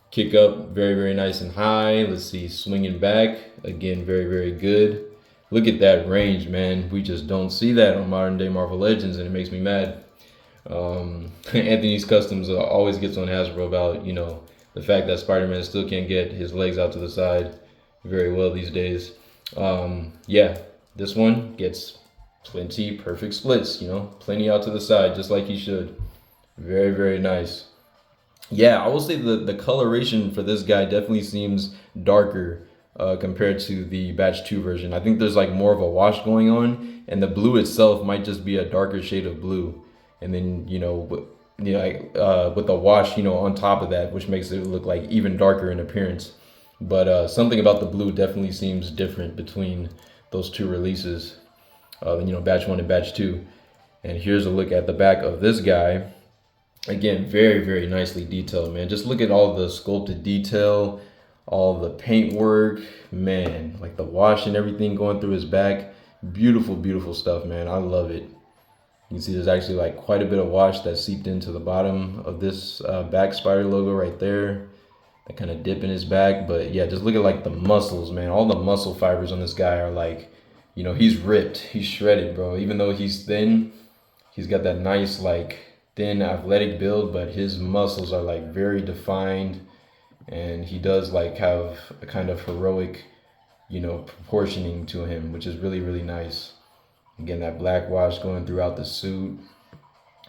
Kick up, very, very nice and high. Let's see, swinging back. Again, very, very good. Look at that range, man. We just don't see that on modern day Marvel Legends, and it makes me mad. Anthony's Customs always gets on Hasbro about, you know, the fact that Spider-Man still can't get his legs out to the side very well these days. Yeah, this one gets plenty perfect splits, you know, plenty out to the side, just like he should. Very, very nice. Yeah, I will say the coloration for this guy definitely seems darker compared to the batch 2 version. I think there's like more of a wash going on, and the blue itself might just be a darker shade of blue. And then, you know, with the wash, you know, on top of that, which makes it look like even darker in appearance. But something about the blue definitely seems different between those two releases, you know, batch 1 and batch 2. And here's a look at the back of this guy. Again, very, very nicely detailed, man. Just look at all the sculpted detail, all the paint work, man, like the wash and everything going through his back. Beautiful, beautiful stuff, man. I love it. You can see there's actually like quite a bit of wash that seeped into the bottom of this back spider logo right there. That kind of dip in his back. But yeah, just look at like the muscles, man. All the muscle fibers on this guy are like, you know, he's ripped, he's shredded, bro. Even though he's thin, he's got that nice like thin athletic build, but his muscles are like very defined, and he does like have a kind of heroic, you know, proportioning to him, which is really, really nice. Again, that black wash going throughout the suit,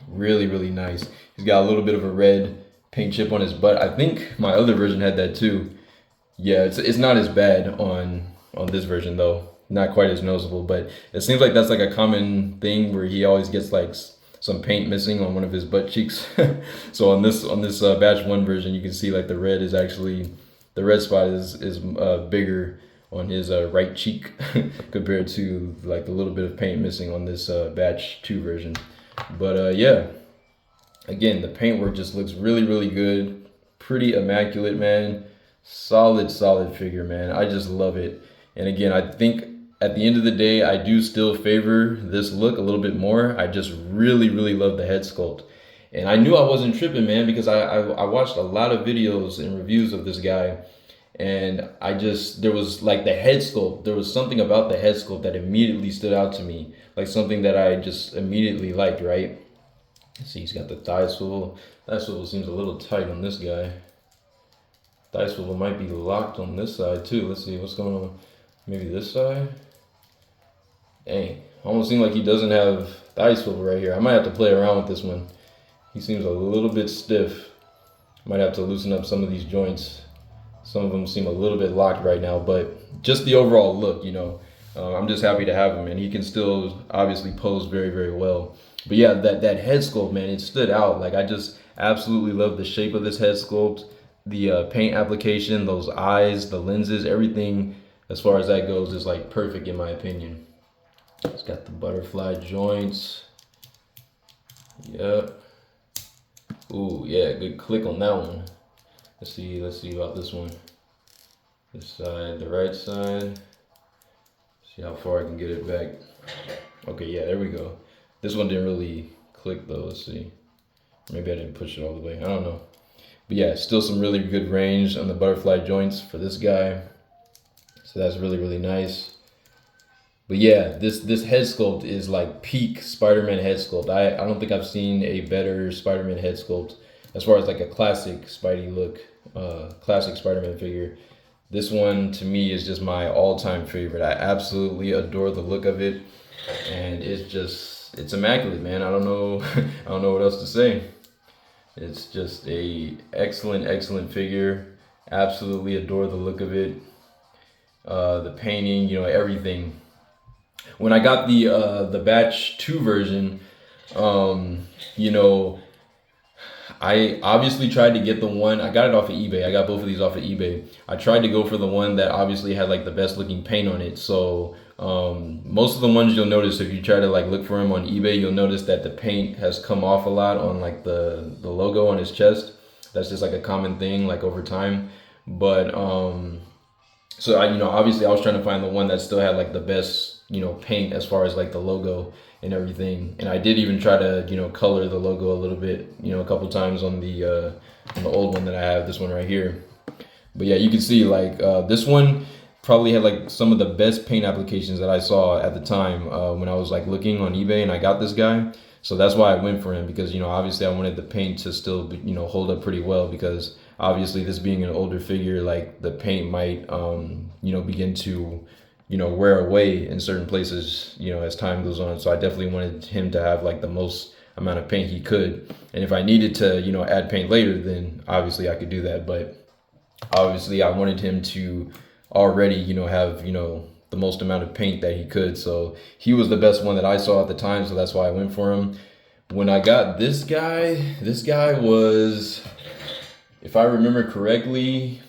really, really nice. He's got a little bit of a red paint chip on his butt. I think my other version had that too. Yeah, it's not as bad on this version though, not quite as noticeable, but it seems like that's like a common thing where he always gets like some paint missing on one of his butt cheeks. So on this batch 1 version, you can see like the red is actually, the red spot is bigger on his right cheek compared to like the little bit of paint missing on this batch 2 version. But yeah, again, the paintwork just looks really, really good. Pretty immaculate, man. Solid figure, man. I just love it. And again, I think at the end of the day, I do still favor this look a little bit more. I just really, really love the head sculpt. And I knew I wasn't tripping, man, because I watched a lot of videos and reviews of this guy. And there was like the head sculpt. There was something about the head sculpt that immediately stood out to me. Like something that I just immediately liked, right? See, he's got the thigh swivel. Thigh swivel seems a little tight on this guy. Thigh swivel might be locked on this side too. Let's see what's going on. Maybe this side. Dang, almost seems like he doesn't have thigh swivel right here. I might have to play around with this one. He seems a little bit stiff. Might have to loosen up some of these joints. Some of them seem a little bit locked right now, but just the overall look, you know, I'm just happy to have him, and he can still obviously pose very, very well. But yeah, that head sculpt, man, it stood out. Like, I just absolutely love the shape of this head sculpt, the paint application, those eyes, the lenses, everything as far as that goes is like perfect in my opinion. It's got the butterfly joints. Yep. Ooh, yeah, good click on that one. Let's see about this one. This side, the right side. See how far I can get it back. Okay, yeah, there we go. This one didn't really click though, let's see. Maybe I didn't push it all the way, I don't know. But yeah, still some really good range on the butterfly joints for this guy. So that's really, really nice. But yeah, this head sculpt is like peak Spider-Man head sculpt. I don't think I've seen a better Spider-Man head sculpt as far as like a classic Spidey look, classic Spider-Man figure. This one to me is just my all-time favorite. I absolutely adore the look of it, and it's immaculate, man. I don't know I don't know what else to say. It's just a excellent figure. Absolutely adore the look of it. The painting, you know, everything. When I got the batch 2 version, you know, I obviously tried to get the one, I got it off of eBay. I got both of these off of eBay. I tried to go for the one that obviously had like the best looking paint on it. So most of the ones you'll notice, if you try to like look for them on eBay, you'll notice that the paint has come off a lot on like the logo on his chest. That's just like a common thing like over time. But so I, you know, obviously I was trying to find the one that still had like the best, you know, paint as far as like the logo and everything. And I did even try to, you know, color the logo a little bit, you know, a couple times on the old one that I have, this one right here. But yeah, you can see like this one probably had like some of the best paint applications that I saw at the time when I was like looking on eBay and I got this guy. So that's why I went for him, because, you know, obviously I wanted the paint to still be, you know, hold up pretty well, because obviously this being an older figure, like the paint might, you know, begin to, you know, wear away in certain places, you know, as time goes on. So I definitely wanted him to have like the most amount of paint he could. And if I needed to, you know, add paint later, then obviously I could do that. But obviously I wanted him to already, you know, have, you know, the most amount of paint that he could. So he was the best one that I saw at the time. So that's why I went for him. When I got this guy was, if I remember correctly,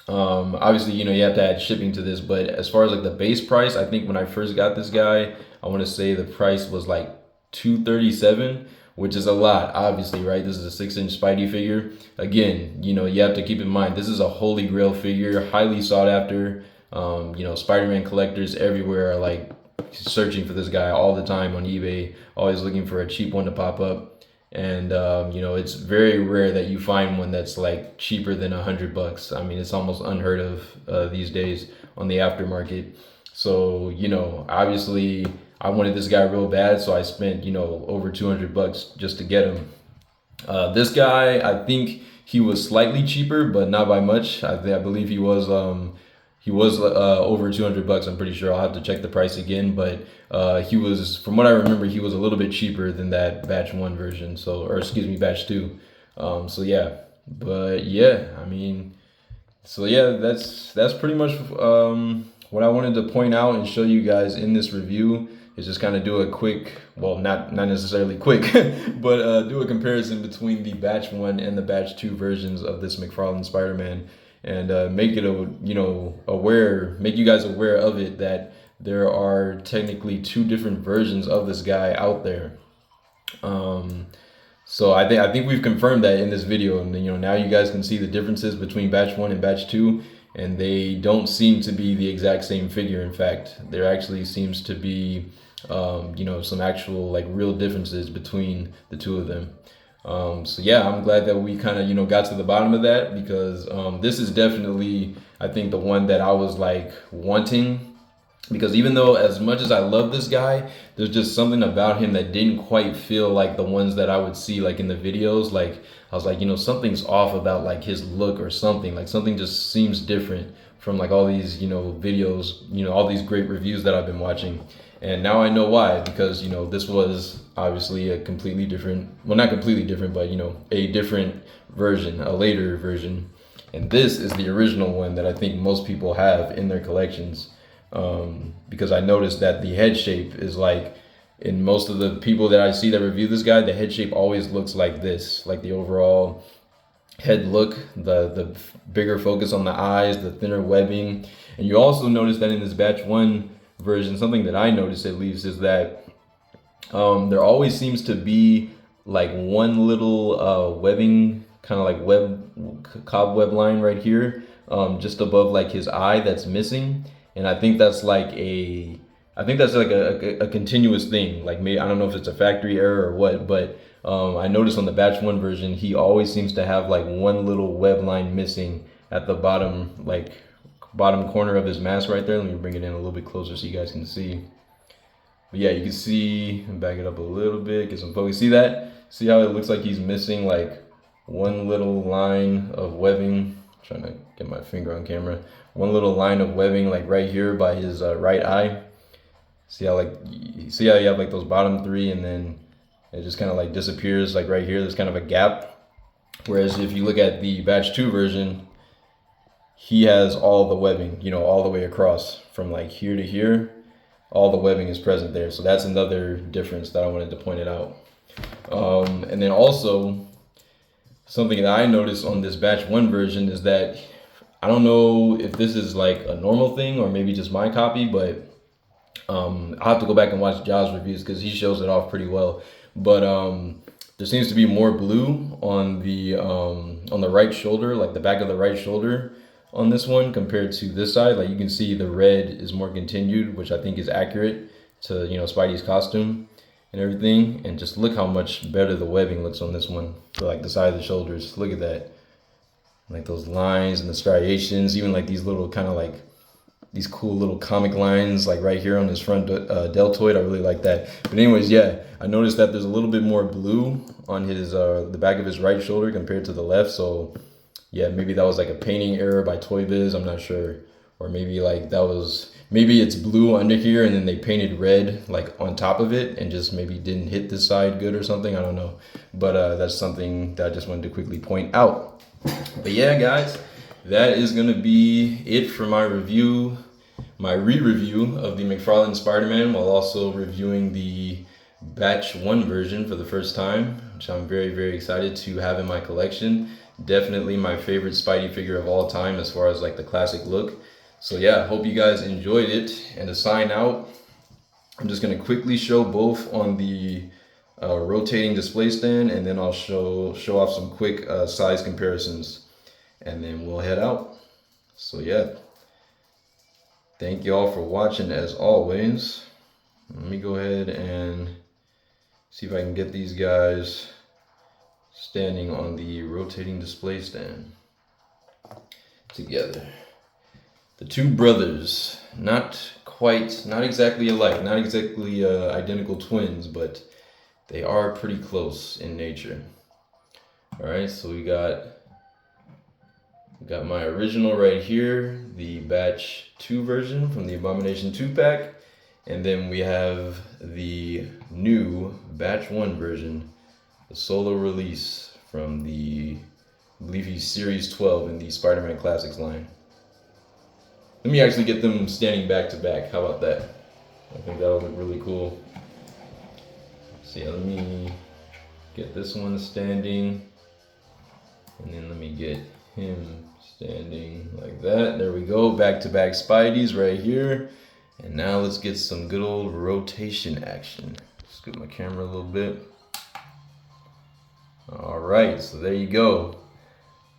obviously, you know, you have to add shipping to this, but as far as like the base price, I think when I first got this guy, I want to say the price was like $237, which is a lot, obviously, right? This is a 6-inch Spidey figure. Again, you know, you have to keep in mind, this is a holy grail figure, highly sought after. You know, Spider-Man collectors everywhere are like searching for this guy all the time on eBay, always looking for a cheap one to pop up. And you know, it's very rare that you find one that's like cheaper than $100. I mean, it's almost unheard of these days on the aftermarket. So, you know, obviously I wanted this guy real bad, so I spent, you know, over $200 just to get him. This guy, I think he was slightly cheaper, but not by much. I believe he was over $200. I'm pretty sure. I'll have to check the price again, but he was, from what I remember, he was a little bit cheaper than that batch 1 version. So, or excuse me, batch 2. So yeah, but yeah, I mean, so yeah, that's pretty much what I wanted to point out and show you guys in this review. Is just kind of do a quick, well, not necessarily quick, but do a comparison between the batch 1 and the batch 2 versions of this Mcfarlane Spider-Man. and make it make you guys aware of it, that there are technically two different versions of this guy out there. So I think we've confirmed that in this video, and now you guys can see the differences between batch 1 and batch 2, and they don't seem to be the exact same figure. In fact, there actually seems to be some actual like real differences between the two of them. So yeah, I'm glad that we kind of got to the bottom of that, because this is definitely, I think, the one that I was like wanting. Because even though as much as I love this guy, there's just something about him that didn't quite feel like the ones that I would see like in the videos. Like I was like, something's off about like his look or something. Like something just seems different from like all these, videos, all these great reviews that I've been watching. And now I know why, because, this was obviously a completely different, well, not completely different, but, a different version, a later version. And this is the original one that I think most people have in their collections. Because I noticed that the head shape is like, in most of the people that I see that review this guy, the head shape always looks like this, like the overall head look, the bigger focus on the eyes, the thinner webbing. And you also notice that in this batch 1 version, something that I noticed at least, is that there always seems to be like one little webbing, kind of like cobweb line right here, just above like his eye, that's missing. And I think that's like a continuous thing. Like, maybe, I don't know if it's a factory error or what, but I noticed on the batch 1 version, he always seems to have like one little web line missing at the bottom, like bottom corner of his mask right there. Let me bring it in a little bit closer so you guys can see. But yeah, you can see, back it up a little bit, get some focus. See that? See how it looks like he's missing like one little line of webbing? I'm trying to get my finger on camera. One little line of webbing like right here by his right eye. See how you have like those bottom 3, and then it just kind of like disappears like right here. There's kind of a gap. Whereas if you look at the batch 2 version, he has all the webbing, all the way across from like here to here. All the webbing is present there. So that's another difference that I wanted to point it out. And then also, something that I noticed on this batch 1 version is that, I don't know if this is like a normal thing or maybe just my copy, but I'll have to go back and watch Johs reviews because he shows it off pretty well. But there seems to be more blue on the right shoulder, like the back of the right shoulder on this one compared to this side. Like you can see the red is more continued, which I think is accurate to Spidey's costume and everything. And just look how much better the webbing looks on this one for like the side of the shoulders. Look at that. Like those lines and the striations, even like these little kind of like these cool little comic lines like right here on his front deltoid. I really like that. But anyways, yeah, I noticed that there's a little bit more blue on his the back of his right shoulder compared to the left. So yeah, maybe that was like a painting error by Toy Biz, I'm not sure. Or maybe like maybe it's blue under here and then they painted red like on top of it and just maybe didn't hit this side good or something, I don't know. But that's something that I just wanted to quickly point out. But yeah, guys, that is gonna be it for my re-review of the Mcfarlane Spider-Man, while also reviewing the batch 1 version for the first time, which I'm very, very excited to have in my collection. Definitely my favorite Spidey figure of all time as far as like the classic look. So yeah, hope you guys enjoyed it. And to sign out, I'm just gonna quickly show both on the rotating display stand, and then I'll show off some quick size comparisons, and then we'll head out. So yeah, thank you all for watching as always. Let me go ahead and see if I can get these guys standing on the rotating display stand together. The two brothers, not exactly alike, not exactly identical twins, but they are pretty close in nature. All right, so we got my original right here, the batch 2 version from the Abomination 2-pack, and then we have the new batch 1 version, the solo release from the, I believe he's series 12 in the Spider-Man Classics line. Let me actually get them standing back to back. How about that? I think that'll look really cool. So yeah, let me get this one standing, and then let me get him Standing like that. There we go. Back-to-back Spideys right here. And now let's get some good old rotation action. Scoot my camera a little bit. All right, so there you go.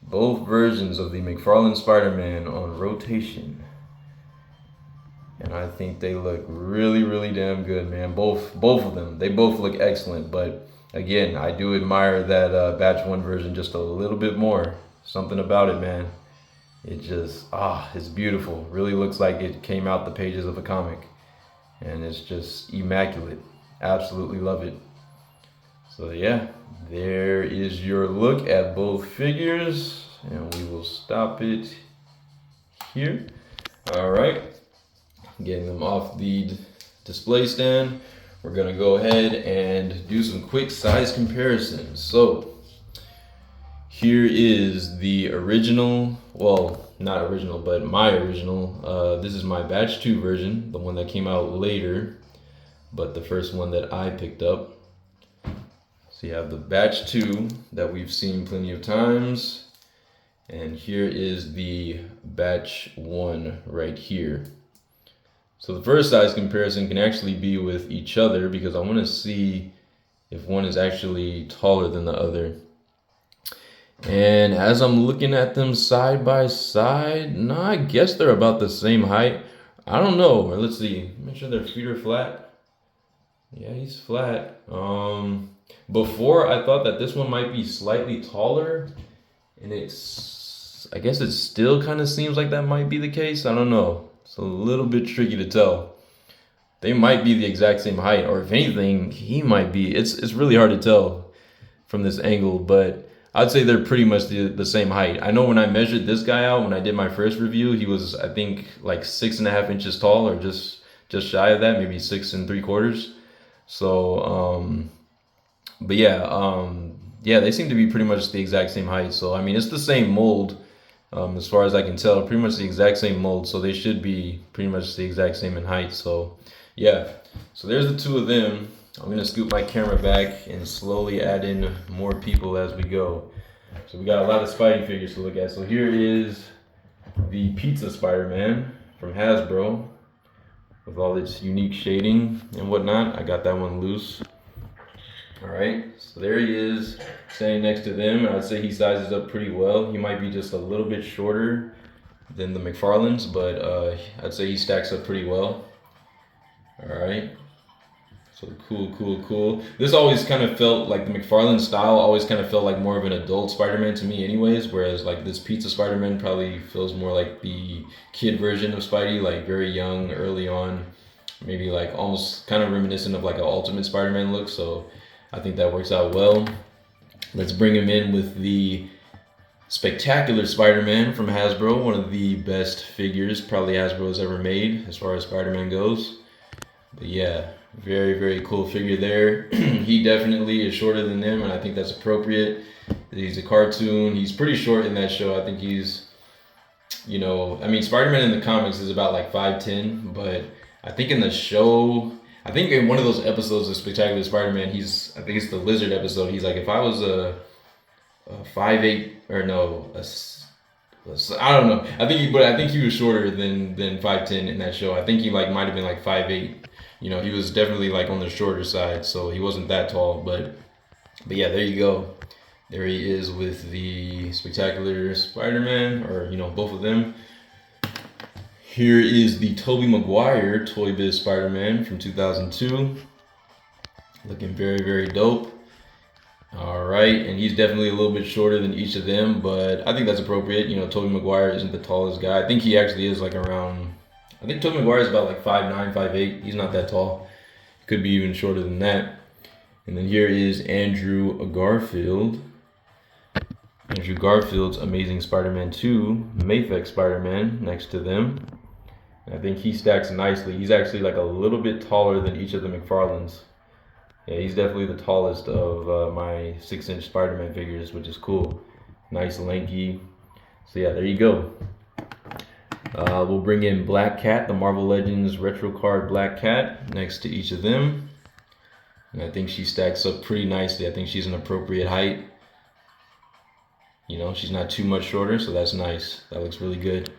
Both versions of the Mcfarlane Spider-Man on rotation. And I think they look really, really damn good, man. Both of them. They both look excellent. But again, I do admire that batch 1 version just a little bit more. Something about it, man. It just, it's beautiful. Really looks like it came out the pages of a comic. And it's just immaculate. Absolutely love it. So yeah, there is your look at both figures. And we will stop it here. All right. Getting them off the display stand. We're gonna go ahead and do some quick size comparisons. So here is the original, well, not original, but my original. This is my batch 2 version, the one that came out later, but the first one that I picked up. So you have the batch 2 that we've seen plenty of times, and here is the batch 1 right here. So the first size comparison can actually be with each other because I want to see if one is actually taller than the other. And as I'm looking at them side by side, no, I guess they're about the same height. I don't know. Let's see. Make sure their feet are flat. Yeah, he's flat. Before I thought that this one might be slightly taller, and I guess it still kind of seems like that might be the case. I don't know. It's a little bit tricky to tell. They might be the exact same height, or if anything, he might be. It's really hard to tell from this angle, but I'd say they're pretty much the same height. I know when I measured this guy out, when I did my first review, he was, I think, like 6.5 inches tall, or just shy of that, maybe 6 3/4. So, but yeah, yeah, they seem to be pretty much the exact same height. So, I mean, it's the same mold. As far as I can tell, pretty much the exact same mold, so they should be pretty much the exact same in height. So yeah, so there's the two of them. I'm gonna scoop my camera back and slowly add in more people as we go. So we got a lot of Spidey figures to look at. So here is the Pizza Spider-Man from Hasbro with all its unique shading and whatnot. I got that one loose. All right, so there he is standing next to them. I'd say he sizes up pretty well. He might be just a little bit shorter than the Mcfarlanes, but I'd say he stacks up pretty well. All right, so cool. This always kind of felt like the Mcfarlane style always kind of felt like more of an adult Spider-Man to me anyways, whereas like this Pizza Spider-Man probably feels more like the kid version of Spidey, like very young, early on, maybe like almost kind of reminiscent of like an Ultimate Spider-Man look. So I think that works out well. Let's bring him in with the Spectacular Spider-Man from Hasbro, one of the best figures probably Hasbro has ever made as far as Spider-Man goes. But yeah, very cool figure there. He definitely is shorter than them, and I think that's appropriate. He's a cartoon. He's pretty short in that show. I think he's, you know, I mean, Spider-Man in the comics is about like 5'10", but I think in the show, I think in one of those episodes of Spectacular Spider-Man, I think it's the Lizard episode, he's like, if I was a 5'8", or no, I don't know. I think he was shorter than 5'10" in that show. I think he like might have been like 5'8". You know, he was definitely like on the shorter side, so he wasn't that tall. But yeah, there you go. There he is with the Spectacular Spider-Man, or you know, both of them. Here is the Tobey Maguire Toy Biz Spider-Man from 2002. Looking very dope. All right, and he's definitely a little bit shorter than each of them, but I think that's appropriate. You know, Tobey Maguire isn't the tallest guy. I think he actually is like around, I think Tobey Maguire is about like 5'9", 5'8". He's not that tall. Could be even shorter than that. And then here is Andrew Garfield. Andrew Garfield's Amazing Spider-Man 2, Mayfix Spider-Man next to them. I think he stacks nicely. He's actually like a little bit taller than each of the Mcfarlanes. Yeah, he's definitely the tallest of my 6-inch Spider-Man figures, which is cool. Nice, lanky. So yeah, there you go. We'll bring in Black Cat, the Marvel Legends retro card Black Cat, next to each of them. And I think she stacks up pretty nicely. I think she's an appropriate height. You know, she's not too much shorter, so that's nice. That looks really good.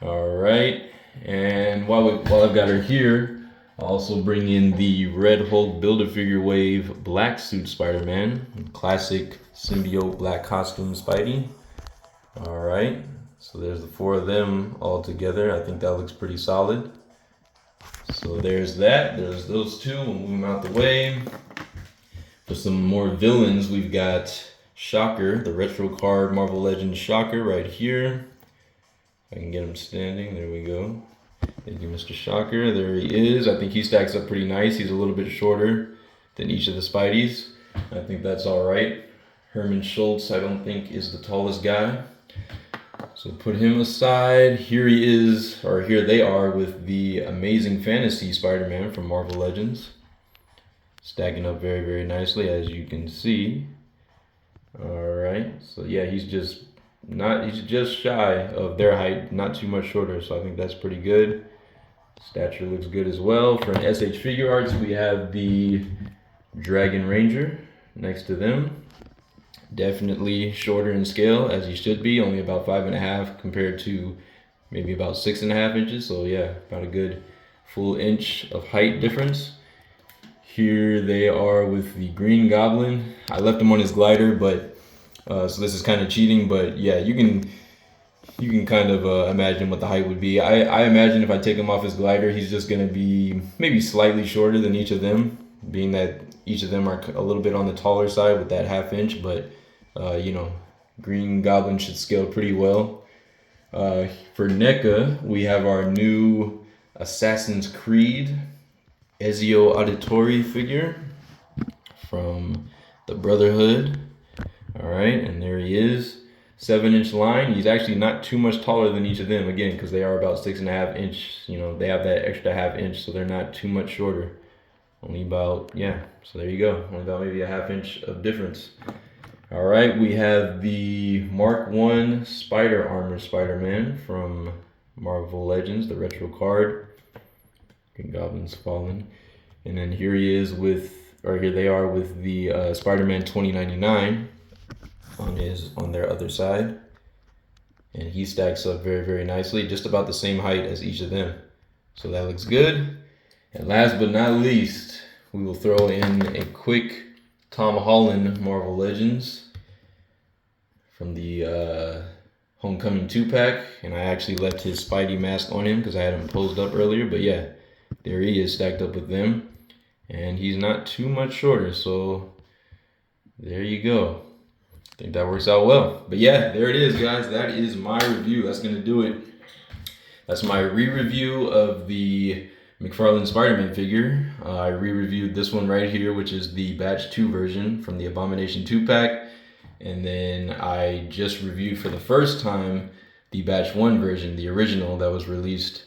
All right, and while I've got her here, I'll also bring in the Red Hulk Build-A-Figure Wave Black Suit Spider-Man, classic symbiote black costume Spidey. All right, so there's the 4 of them all together. I think that looks pretty solid. So there's that. There's those 2. We'll move them out the way. For some more villains, we've got Shocker, the retro card Marvel Legends Shocker right here. I can get him standing. There we go. Thank you, Mr. Shocker. There he is. I think he stacks up pretty nice. He's a little bit shorter than each of the Spideys. I think that's all right. Herman Schultz, I don't think, is the tallest guy. So put him aside. Here he is, or here they are with the Amazing Fantasy Spider-Man from Marvel Legends. Stacking up very, very nicely, as you can see. All right. So yeah, he's just shy of their height, not too much shorter. So I think that's pretty good. Stature looks good as well. For an SH Figure Arts, we have the Dragon Ranger next to them. Definitely shorter in scale, as he should be, only about 5.5 compared to maybe about 6.5 inches. So yeah, about a good full inch of height difference. Here they are with the Green Goblin. I left him on his glider, but so this is kind of cheating, but yeah, you can kind of imagine what the height would be. I imagine if I take him off his glider, he's just gonna be maybe slightly shorter than each of them, being that each of them are a little bit on the taller side with that 1/2 inch, but you know, Green Goblin should scale pretty well. For NECA, we have our new Assassin's Creed Ezio Auditore figure from the Brotherhood. All right, and there he is, 7-inch line. He's actually not too much taller than each of them, again, because they are about 6.5 inch. You know, they have that extra 1/2 inch, so they're not too much shorter. Only about, yeah, so there you go. Only about maybe a 1/2 inch of difference. All right, we have the Mark I Spider Armor Spider-Man from Marvel Legends, the retro card. Green Goblin's fallen. And then here he is with, or here they are with the Spider-Man 2099 on their other side. And he stacks up very, very nicely, just about the same height as each of them. So that looks good. And last but not least, we will throw in a quick Tom Holland Marvel Legends from the Homecoming 2-pack. And I actually left his Spidey mask on him because I had him posed up earlier. But yeah, there he is stacked up with them. And he's not too much shorter, so there you go. I think that works out well. But yeah, there it is, guys. That is my review. That's going to do it. That's my re-review of the Mcfarlane Spider-Man figure. I re-reviewed this one right here, which is the Batch 2 version from the Abomination 2-pack. And then I just reviewed for the first time the Batch 1 version, the original that was released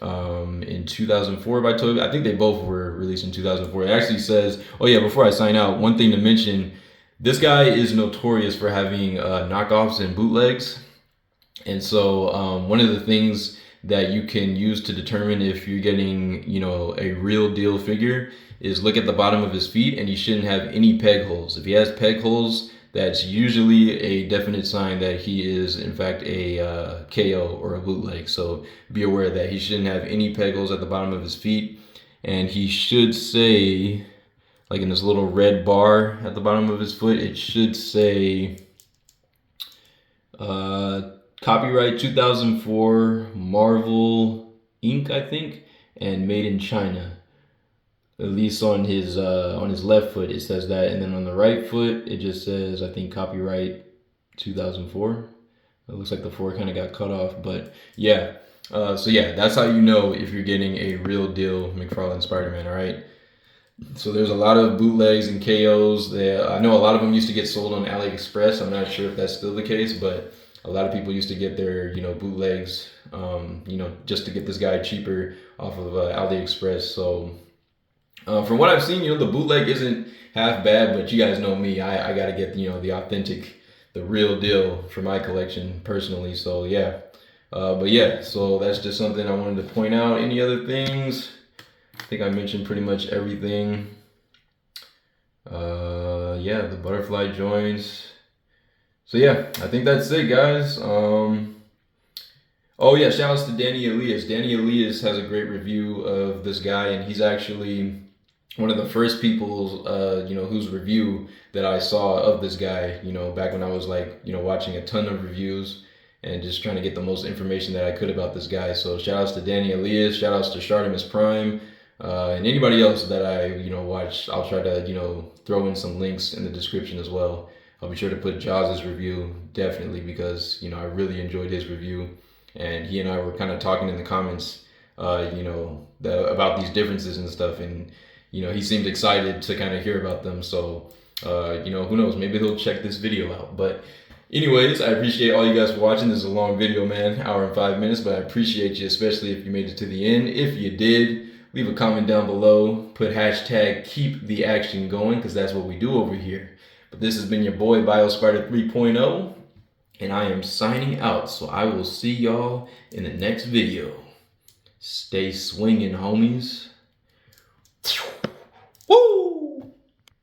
in 2004 by Toby. I think they both were released in 2004. It actually says, oh yeah, before I sign out, one thing to mention, this guy is notorious for having knockoffs and bootlegs. And so one of the things that you can use to determine if you're getting, you know, a real deal figure is look at the bottom of his feet, and he shouldn't have any peg holes. If he has peg holes, that's usually a definite sign that he is in fact a KO or a bootleg. So be aware that he shouldn't have any peg holes at the bottom of his feet, and he should say, like in this little red bar at the bottom of his foot, it should say copyright 2004 Marvel Inc., I think, and made in China. At least on his left foot it says that, and then on the right foot it just says, I think, copyright 2004. It looks like the 4 kind of got cut off, but yeah. So yeah, that's how you know if you're getting a real deal Mcfarlane Spider-Man. All right. So there's a lot of bootlegs and KOs. I know a lot of them used to get sold on AliExpress. I'm not sure if that's still the case, but a lot of people used to get their, you know, bootlegs, you know, just to get this guy cheaper off of AliExpress. So from what I've seen, you know, the bootleg isn't half bad, but you guys know me. I got to get, you know, the authentic, the real deal for my collection personally. So yeah. But yeah, so that's just something I wanted to point out. Any other things? I think I mentioned pretty much everything. Yeah, the butterfly joints, So yeah, I think that's it, guys. Oh yeah, shout outs to Danny Elias. Danny Elias has a great review of this guy, and he's actually one of the first people, whose review that I saw of this guy, back when I was like, watching a ton of reviews and just trying to get the most information that I could about this guy. So shout outs to Danny Elias, shout outs to Shartimus Prime, and anybody else that I, watch. I'll try to, throw in some links in the description as well. I'll be sure to put Johs's review, definitely, because, I really enjoyed his review. And he and I were kind of talking in the comments, about these differences and stuff. And, he seemed excited to kind of hear about them. So, who knows, maybe he'll check this video out. But anyways, I appreciate all you guys for watching. This is a long video, man, hour and 5 minutes, but I appreciate you, especially if you made it to the end. If you did, leave a comment down below, put hashtag keep the action going, because that's what we do over here. But this has been your boy, BioSpider 3.0. And I am signing out, so I will see y'all in the next video. Stay swinging, homies. Woo!